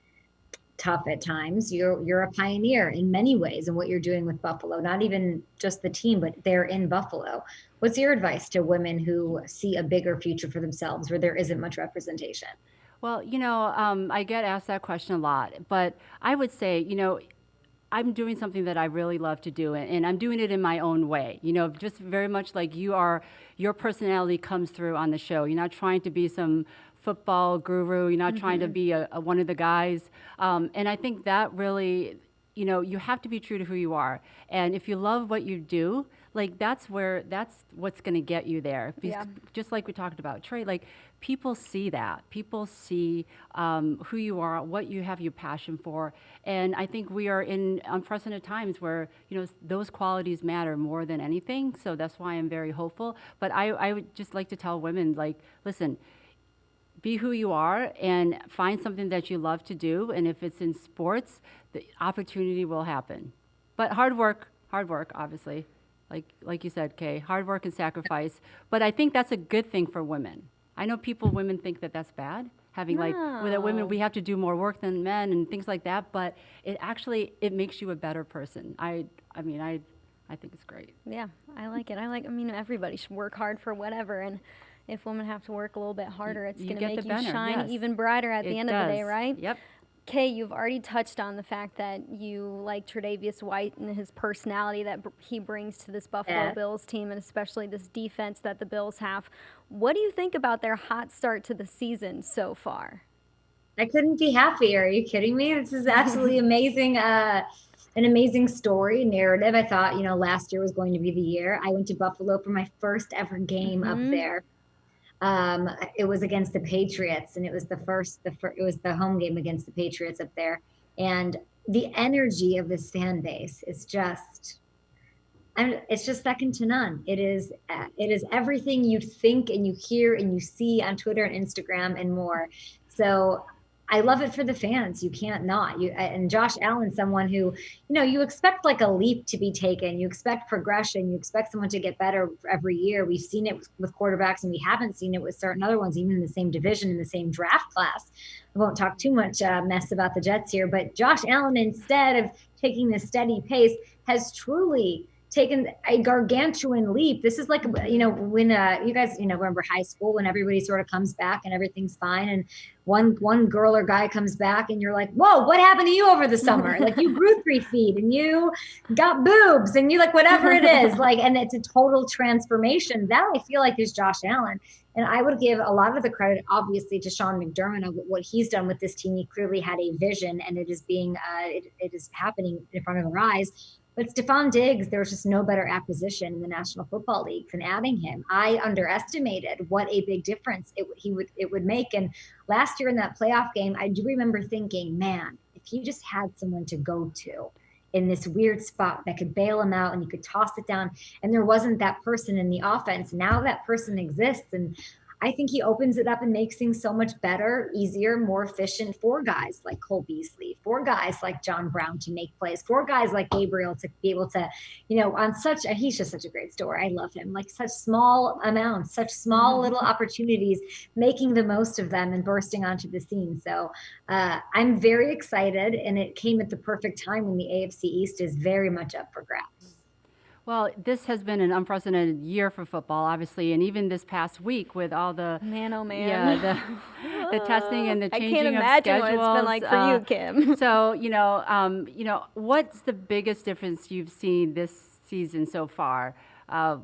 tough at times. You're a pioneer in many ways in what you're doing with Buffalo, not even just the team, but they're in Buffalo. What's your advice to women who see a bigger future for themselves where there isn't much representation? Well, I get asked that question a lot, but I would say, I'm doing something that I really love to do, and I'm doing it in my own way. Just very much like you are, your personality comes through on the show. You're not trying to be some football guru. You're not trying to be one of the guys. And I think that really, you have to be true to who you are. And if you love what you do, like, that's what's going to get you there. Because just like we talked about, Trey, like, people see that. People see who you are, what you have your passion for. And I think we are in unprecedented times where, those qualities matter more than anything. So that's why I'm very hopeful. But I would just like to tell women, like, listen, be who you are and find something that you love to do. And if it's in sports, the opportunity will happen. But hard work, obviously. Like you said, Kay, hard work and sacrifice. But I think that's a good thing for women. I know women think that that's bad, having with women, we have to do more work than men and things like that. But it makes you a better person. I think it's great. Yeah, I like it. Everybody should work hard for whatever. And if women have to work a little bit harder, it's going to make you shine even brighter at the end of the day, right? Yep. Kay, you've already touched on the fact that you like Tre'Davious White and his personality that he brings to this Buffalo Bills team, and especially this defense that the Bills have. What do you think about their hot start to the season so far? I couldn't be happier. Are you kidding me? This is absolutely amazing. An amazing story, narrative. I thought, last year was going to be the year. I went to Buffalo for my first ever game up there. It was against the Patriots, and it was it was the home game against the Patriots up there. And the energy of this fan base is it's just second to none. It is everything you think and you hear and you see on Twitter and Instagram and more. So I love it for the fans. You can't not. And Josh Allen, someone who, you expect like a leap to be taken. You expect progression. You expect someone to get better every year. We've seen it with quarterbacks, and we haven't seen it with certain other ones, even in the same division, in the same draft class. I won't talk too much mess about the Jets here, but Josh Allen, instead of taking this steady pace, has truly taken a gargantuan leap. This is like, when you guys, remember high school when everybody sort of comes back and everything's fine. And one girl or guy comes back and you're like, whoa, what happened to you over the summer? Like you grew 3 feet and you got boobs and you like whatever it is, like, and it's a total transformation. That I feel like is Josh Allen. And I would give a lot of the credit, obviously, to Sean McDermott of what he's done with this team. He clearly had a vision, and it is being, it is happening in front of our eyes. But Stephon Diggs, there was just no better acquisition in the National Football League than adding him. I underestimated what a big difference it would make. And last year in that playoff game, I do remember thinking, man, if he just had someone to go to in this weird spot that could bail him out and you could toss it down, and there wasn't that person in the offense. Now that person exists, and I think he opens it up and makes things so much better, easier, more efficient for guys like Cole Beasley, for guys like John Brown to make plays, for guys like Gabriel to be able to, he's just such a great story. I love him. Like such small amounts, such small little opportunities, making the most of them and bursting onto the scene. So I'm very excited, and it came at the perfect time when the AFC East is very much up for grabs. Well, this has been an unprecedented year for football, obviously, and even this past week with all the the testing and the changing of schedules. I can't imagine what it's been like for you, Kim. So, what's the biggest difference you've seen this season so far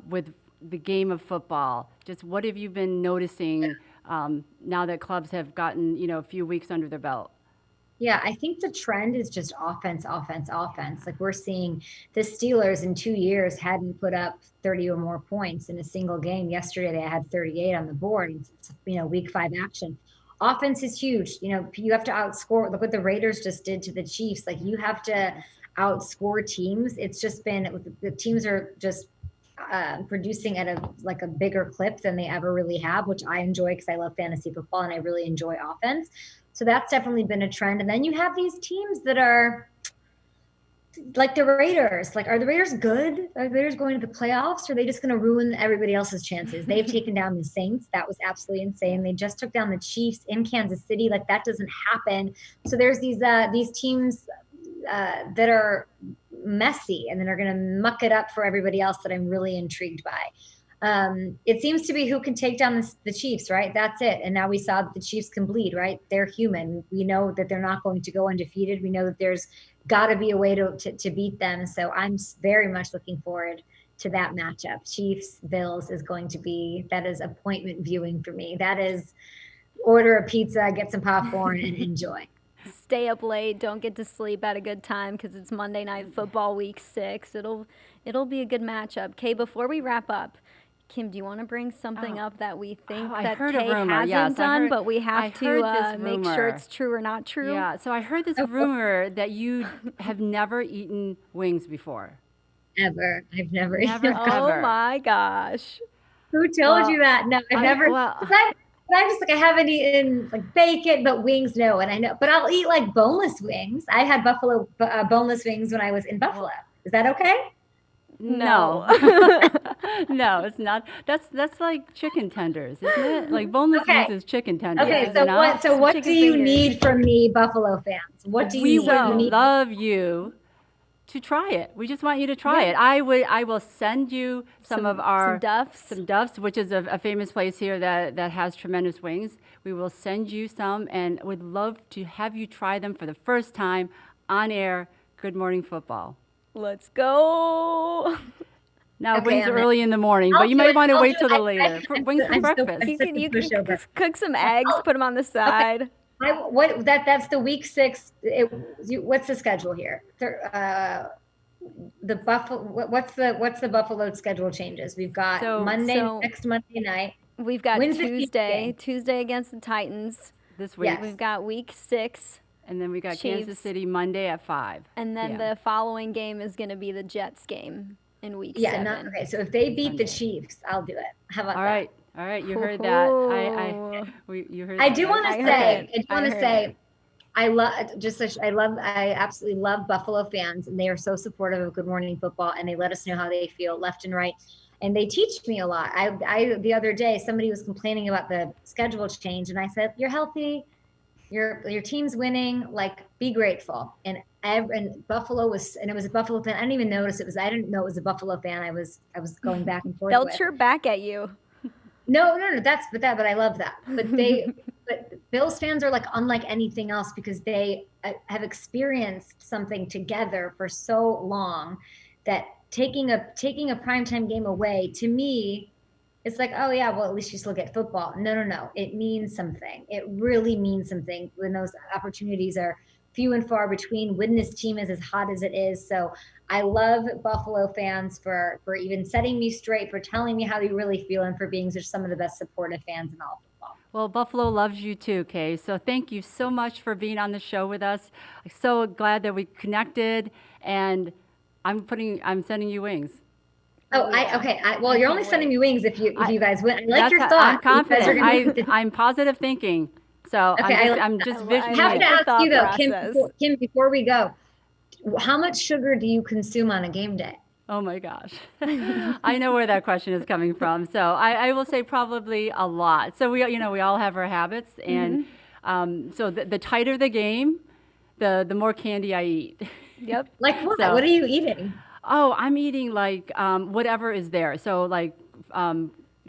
with the game of football? Just what have you been noticing now that clubs have gotten, a few weeks under their belt? Yeah, I think the trend is just offense. Like we're seeing the Steelers in 2 years hadn't put up 30 or more points in a single game. Yesterday, they had 38 on the board. It's, week 5 action. Offense is huge. You have to outscore. Look what the Raiders just did to the Chiefs. Like you have to outscore teams. It's just been, the teams are just producing at a bigger clip than they ever really have, which I enjoy because I love fantasy football and I really enjoy offense. So that's definitely been a trend. And then you have these teams that are like the Raiders. Like, are the Raiders good? Are the Raiders going to the playoffs? Or are they just going to ruin everybody else's chances? They've taken down the Saints. That was absolutely insane. They just took down the Chiefs in Kansas City. Like, that doesn't happen. So there's these teams that are messy and then are going to muck it up for everybody else that I'm really intrigued by. It seems to be who can take down the Chiefs, right? That's it. And now we saw that the Chiefs can bleed, right? They're human. We know that they're not going to go undefeated. We know that there's got to be a way to beat them. So I'm very much looking forward to that matchup. Chiefs, Bills that is appointment viewing for me. That is order a pizza, get some popcorn, and enjoy. Stay up late, don't get to sleep at a good time because it's Monday Night Football week 6. It'll be a good matchup. Kay, before we wrap up, Kim, do you want to bring something up that we think that Kay hasn't done, but we have to make sure it's true or not true? Yeah, so I heard this rumor that you have never eaten wings before. Ever. I've never eaten. Oh my gosh. Who told you that? No, I've never. I'm just like, I haven't eaten like bacon, but wings, no. And I know, but I'll eat like boneless wings. I had buffalo boneless wings when I was in Buffalo. Is that okay? No. No, it's not. That's like chicken tenders, isn't it? Like boneless wings is chicken tenders. Okay, so what do you need from me, Buffalo fans? What do you need? We would love you to try it. We just want you to try it. I will send you some Duffs, which is a famous place here that has tremendous wings. We will send you some and would love to have you try them for the first time on air. Good Morning Football. Let's go. Now, wings are early in the morning, but you might want to wait till the later. Wings for breakfast. You can cook some eggs, put them on the side. That's the week 6. What's the schedule here? The Buffalo. What's the Buffalo schedule changes? We've got next Monday night. We've got Tuesday against the Titans this week. Yes. We've got week 6. And then we got Chiefs. Kansas City Monday at 5. And then the following game is going to be the Jets game in week 7. Okay. So if they beat the Chiefs, I'll do it. How about that? All right. You heard that. You heard that. I do want to say, I absolutely love Buffalo fans, and they are so supportive of Good Morning Football, and they let us know how they feel left and right. And they teach me a lot. I the other day, somebody was complaining about the schedule change, and I said, "You're healthy. your team's winning, like be grateful. And Buffalo was, and it was a Buffalo fan. I didn't even notice it was. I didn't know it was a Buffalo fan. I was going back and forth. They'll with. chirp back at you. No. But I love that. But Bills fans are like unlike anything else because they have experienced something together for so long that taking a primetime game away, to me, it's like, oh yeah, well, at least you still get football. No. It means something. It really means something when those opportunities are few and far between, when this team is as hot as it is. So I love Buffalo fans for even setting me straight, for telling me how they really feel, and for being just some of the best supportive fans in all football. Well, Buffalo loves you too, Kay. So thank you so much for being on the show with us. I'm so glad that we connected, and I'm sending you wings. Oh, well, you're only sending me wings if you guys win. I like your thought. I'm confident. I'm positive thinking. So okay, I'm just visioning. I have to ask you though, Kim, before we go, how much sugar do you consume on a game day? Oh my gosh. I know where that question is coming from. So I will say probably a lot. So we all have our habits, and so the tighter the game, the more candy I eat. Yep. Like what? So, what are you eating? Oh, I'm eating like whatever is there. So like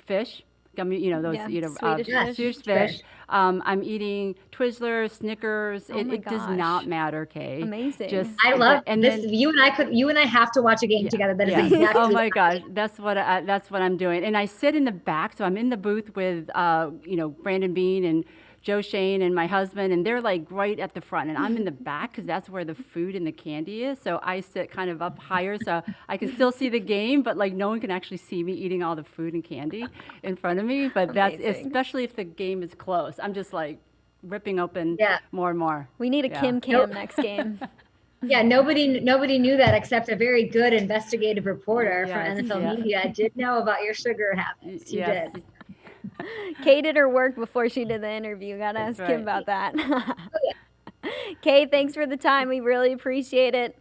fish. I mean, those Swedish fish. I'm eating Twizzlers, Snickers. It does not matter, Kay. Amazing. I love this. You and I have to watch a game together. That is exactly. Oh my gosh, that's what I'm doing. And I sit in the back, so I'm in the booth with Brandon Bean and Joe Shane and my husband, and they're like right at the front, and I'm in the back because that's where the food and the candy is. So I sit kind of up higher, so I can still see the game, but like no one can actually see me eating all the food and candy in front of me. But that's especially if the game is close. I'm just like ripping open more and more. We need a Kim Cam next game. Yeah, nobody knew that except a very good investigative reporter from NFL Media. I did know about your sugar habits. You did. Kay did her work before she did the interview. Gotta ask Kim about that. Kay, thanks for the time. We really appreciate it.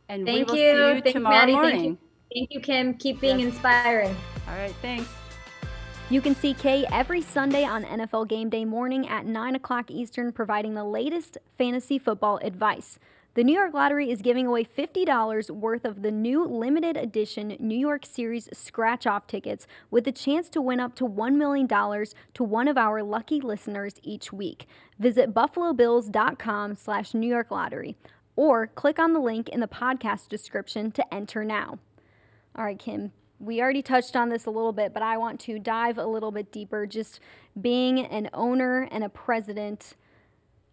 And we will see you tomorrow morning. Thank you, Kim. Keep being inspiring. All right, thanks. You can see Kay every Sunday on NFL Game Day morning at 9 o'clock Eastern, providing the latest fantasy football advice. The New York Lottery is giving away $50 worth of the new limited edition New York Series scratch-off tickets with a chance to win up to $1 million to one of our lucky listeners each week. Visit buffalobills.com/New York Lottery or click on the link in the podcast description to enter now. All right, Kim, we already touched on this a little bit, but I want to dive a little bit deeper. Just being an owner and a president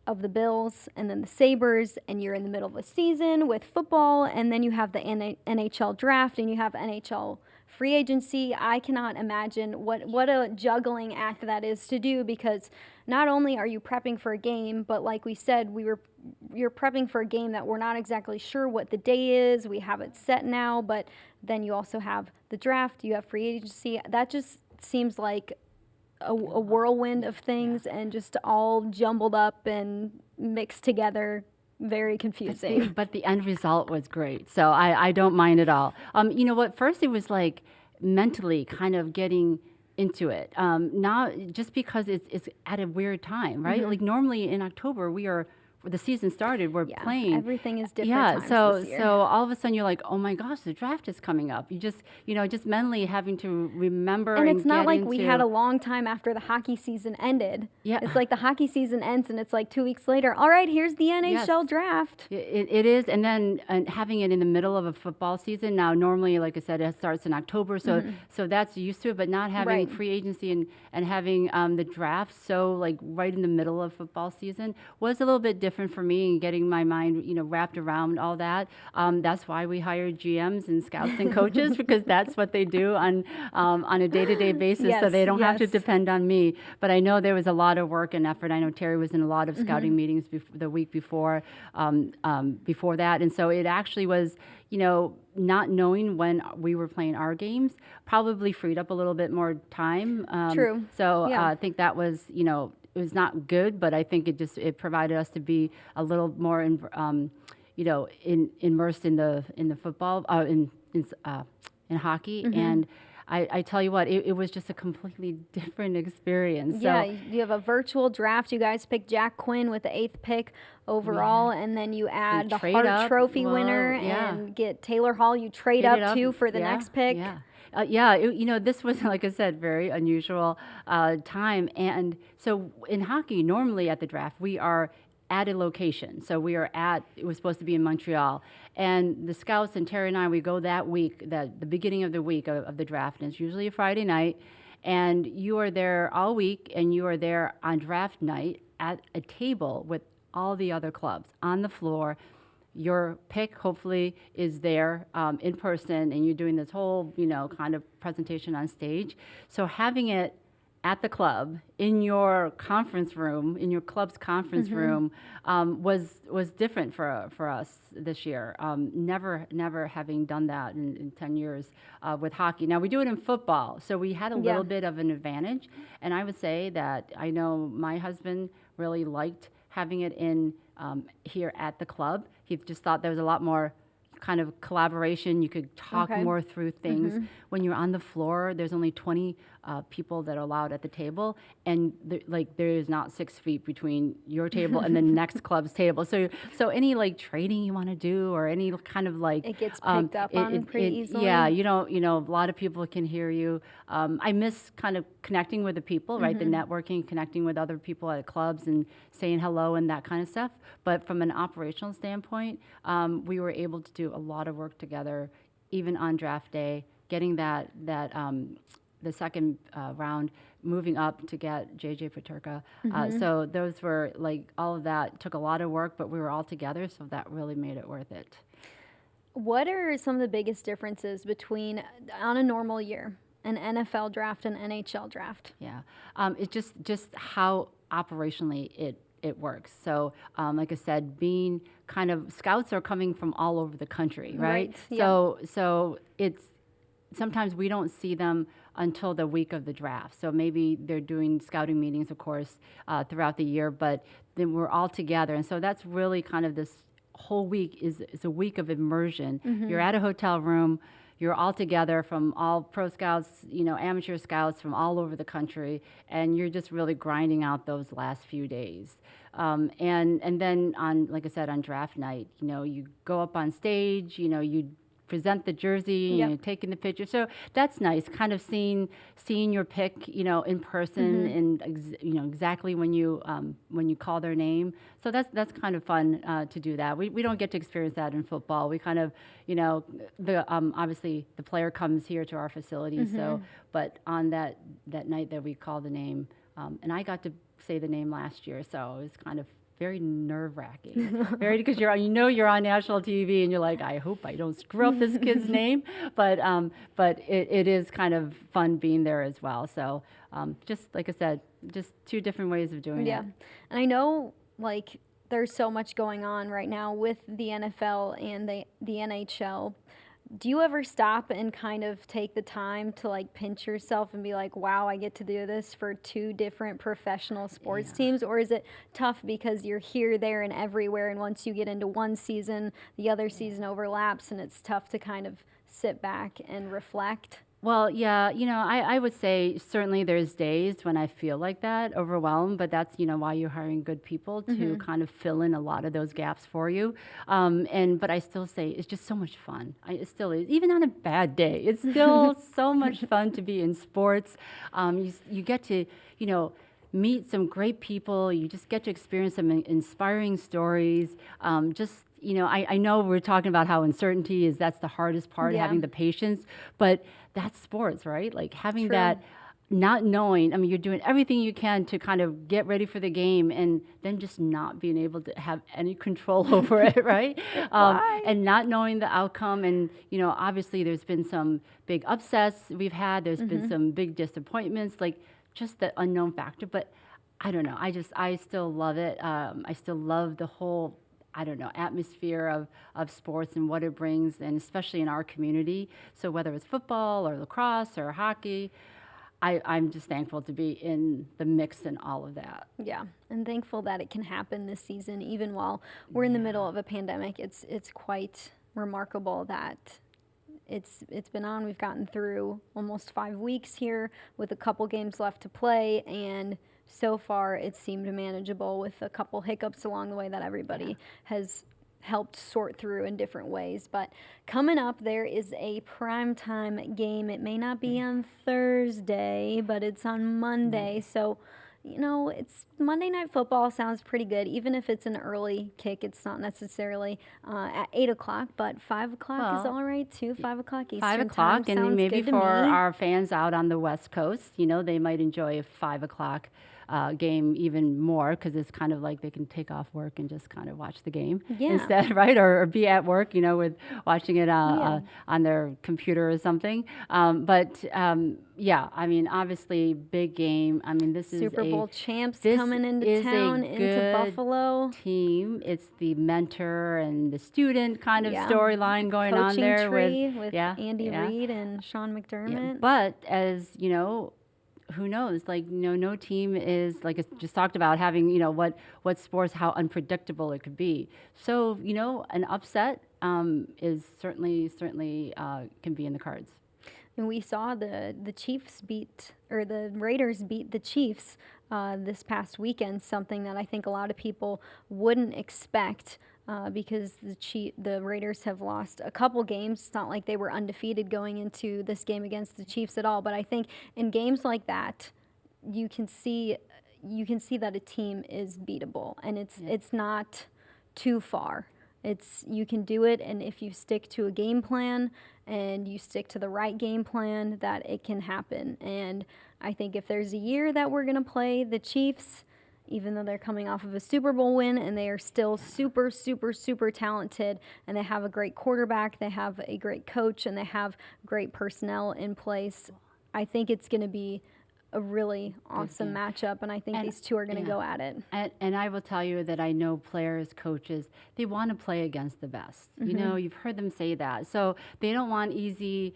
of the Bills and then the Sabres, and you're in the middle of a season with football, and then you have the NHL draft and you have NHL free agency. I cannot imagine what a juggling act that is to do, because not only are you prepping for a game, but like we said, you're prepping for a game that we're not exactly sure what the day is. We have it set now, but then you also have the draft, you have free agency. That just seems like a whirlwind of things and just all jumbled up and mixed together. Very confusing. But the end result was great. So I don't mind at all. You know what? First it was like mentally kind of getting into it. Not just because it's at a weird time, right? Mm-hmm. Like normally in October the season started, we're playing. Everything is different. So all of a sudden you're like, oh my gosh, the draft is coming up. You just mentally having to remember. And it's not like we had a long time after the hockey season ended. Yeah. It's like the hockey season ends and it's like 2 weeks later, all right, here's the NHL draft. It is. And then having it in the middle of a football season. Now, normally, like I said, it starts in October. So so that's used to it, but not having free agency and having the draft so like right in the middle of football season was a little bit different for me, and getting my mind, wrapped around all that. That's why we hire GMs and scouts and coaches, because that's what they do on a day-to-day basis, so they don't have to depend on me. But I know there was a lot of work and effort. I know Terry was in a lot of scouting meetings the week before that, and so it actually was, not knowing when we were playing our games probably freed up a little bit more time. True. So I think that was, it was not good, but I think it provided us to be a little more, immersed in the football, in hockey, and I tell you what, it was just a completely different experience. Yeah, So, you have a virtual draft. You guys picked Jack Quinn with the 8th pick overall, and then you add the trade Hart up. Trophy Well, winner yeah. and get Taylor Hall. You trade Traded up too for the yeah, next pick. Yeah. This was, like I said, very unusual time. And so in hockey, normally at the draft, we are at a location. So it was supposed to be in Montreal. And the scouts and Terry and I, we go that week, the beginning of the week of the draft. And it's usually a Friday night. And you are there all week, and you are there on draft night at a table with all the other clubs on the floor. Your pick hopefully is there in person, and you're doing this whole, kind of presentation on stage. So having it at the club in your conference room, in your club's conference room, was different for us this year. Never having done that in 10 years with hockey. Now we do it in football, so we had a little bit of an advantage. And I would say that I know my husband really liked having it in here at the club. He just thought there was a lot more kind of collaboration. You could talk more through things. When you're on the floor, there's only 20 people that are allowed at the table, and there is not 6 feet between your table and the next club's table. So any trading you want to do, or any kind of it gets picked up on pretty easily. Yeah, a lot of people can hear you. I miss kind of connecting with the people, right? The networking, connecting with other people at clubs and saying hello and that kind of stuff. But from an operational standpoint, we were able to do a lot of work together, even on draft day, getting the second round, moving up to get JJ Peterka. So those were all of that took a lot of work, but we were all together, so that really made it worth it. What are some of the biggest differences between, on a normal year, an NFL draft and NHL draft? Yeah, it's just how operationally it works. So, like I said, being kind of scouts are coming from all over the country, right? Yeah. So it's sometimes we don't see them until the week of the draft. So maybe they're doing scouting meetings, of course, throughout the year, but then we're all together. And so that's really kind of this whole week is a week of immersion. You're at a hotel room. You're all together from all pro scouts, amateur scouts from all over the country, and you're just really grinding out those last few days. And then like I said, on draft night, you go up on stage, you present the jersey, taking the picture. So that's nice, kind of seeing your pick, in person, and exactly when you call their name. So that's kind of fun to do that. We don't get to experience that in football. We kind of, obviously the player comes here to our facility. So, but on that night that we call the name, and I got to say the name last year, so it was kind of very nerve-wracking, because you're on national TV, and you're like, I hope I don't screw up this kid's name, but it is kind of fun being there as well. So just like I said, just two different ways of doing it. Yeah, and I know there's so much going on right now with the NFL and the NHL. Do you ever stop and kind of take the time to pinch yourself and be like, wow, I get to do this for two different professional sports teams? Or is it tough because you're here, there, and everywhere, and once you get into one season, the other season overlaps, and it's tough to kind of sit back and reflect? Well, yeah, I would say certainly there's days when I feel like that, overwhelmed, but that's, why you're hiring good people to kind of fill in a lot of those gaps for you. But I still say it's just so much fun. It still is. Even on a bad day, it's still so much fun to be in sports. You get to, meet some great people. You just get to experience some inspiring stories. I know we're talking about how uncertainty that's the hardest part, having the patience, but that's sports, right? Having that, not knowing, you're doing everything you can to kind of get ready for the game, and then just not being able to have any control over it, right? And not knowing the outcome. And, obviously there's been some big upsets we've had. There's been some big disappointments, just the unknown factor. But I don't know. I still love it. I still love the whole atmosphere of sports and what it brings, and especially in our community. So whether it's football or lacrosse or hockey, I'm just thankful to be in the mix and all of that. Yeah, and thankful that it can happen this season, even while we're in the middle of a pandemic. It's quite remarkable that it's been on. We've gotten through almost 5 weeks here with a couple games left to play, and so far it seemed manageable with a couple hiccups along the way that everybody has helped sort through in different ways. But coming up, there is a primetime game. It may not be on Thursday, but it's on Monday. So, it's Monday Night Football sounds pretty good. Even if it's an early kick, it's not necessarily at 8 o'clock, but 5 o'clock is all right too. 5 o'clock Eastern 5 o'clock, time and maybe good for to me. our fans out on the West Coast, they might enjoy a 5 o'clock game even more, because it's kind of like they can take off work and just kind of watch the game instead, right? Or be at work, with watching it on their computer or something. Obviously, big game. This is Super Bowl champs coming into town, into Buffalo. Team. It's the mentor and the student kind of storyline going on Coaching there tree with Andy Reid and Sean McDermott. Yeah. But as who knows? No team is, like I just talked about, having, what sports, how unpredictable it could be. So, an upset is certainly can be in the cards. And we saw the Raiders beat the Chiefs this past weekend, something that I think a lot of people wouldn't expect. Because the Raiders have lost a couple games. It's not like they were undefeated going into this game against the Chiefs at all. But I think in games like that, you can see that a team is beatable, and it's not too far. You can do it, and if you stick to a game plan and you stick to the right game plan, that it can happen. And I think if there's a year that we're going to play the Chiefs, even though they're coming off of a Super Bowl win and they are still super, super, super talented, and they have a great quarterback, they have a great coach, and they have great personnel in place, I think it's going to be a really awesome matchup, and I think these two are going to go at it. And I will tell you that I know players, coaches, they want to play against the best. You've heard them say that. So they don't want easy,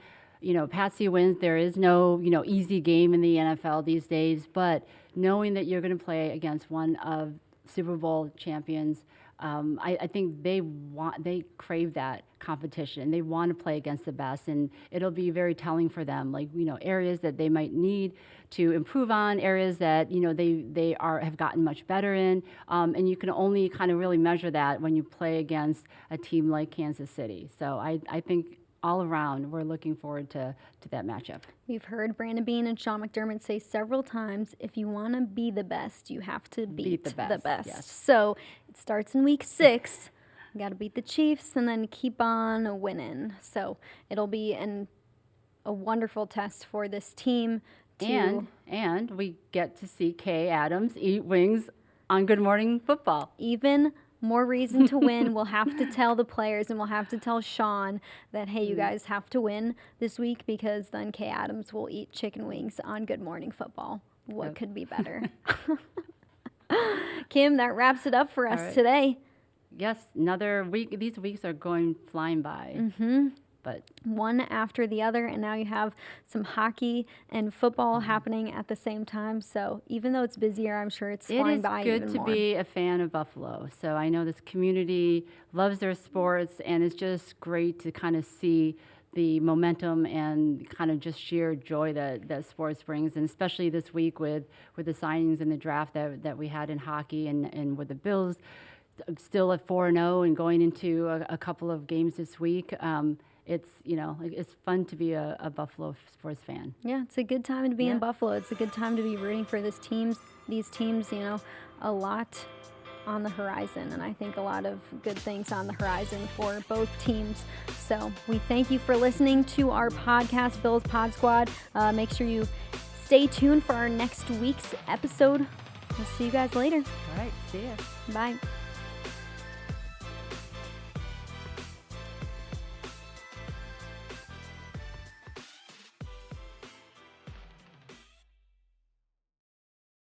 Patsy wins. There is no, easy game in the NFL these days, but knowing that you're going to play against one of Super Bowl champions, I think they crave that competition. They want to play against the best, and it'll be very telling for them. Areas that they might need to improve on, areas that they have gotten much better in, and you can only kind of really measure that when you play against a team like Kansas City. So I think all around, we're looking forward to that matchup. We've heard Brandon Beane and Sean McDermott say several times, if you want to be the best, you have to beat the best. Yes. So it starts in week 6. You got to beat the Chiefs and then keep on winning. So it'll be a wonderful test for this team. And we get to see Kay Adams eat wings on Good Morning Football. Even more reason to win. We'll have to tell the players, and we'll have to tell Sean that, hey, you guys have to win this week, because then Kay Adams will eat chicken wings on Good Morning Football. What could be better? Kim, that wraps it up for us today. Yes, another week. These weeks are going flying by. But one after the other, and now you have some hockey and football happening at the same time. So even though it's busier, I'm sure it's flying by even more. It is good to be a fan of Buffalo. So I know this community loves their sports, and it's just great to kind of see the momentum and kind of just sheer joy that sports brings, and especially this week with the signings and the draft that we had in hockey, and with the Bills still at 4-0 and going into a couple of games this week. It's fun to be a Buffalo sports fan. Yeah, it's a good time to be in Buffalo. It's a good time to be rooting for these teams, a lot on the horizon, and I think a lot of good things on the horizon for both teams. So we thank you for listening to our podcast, Bills Pod Squad. Make sure you stay tuned for our next week's episode. We'll see you guys later. All right, see ya. Bye.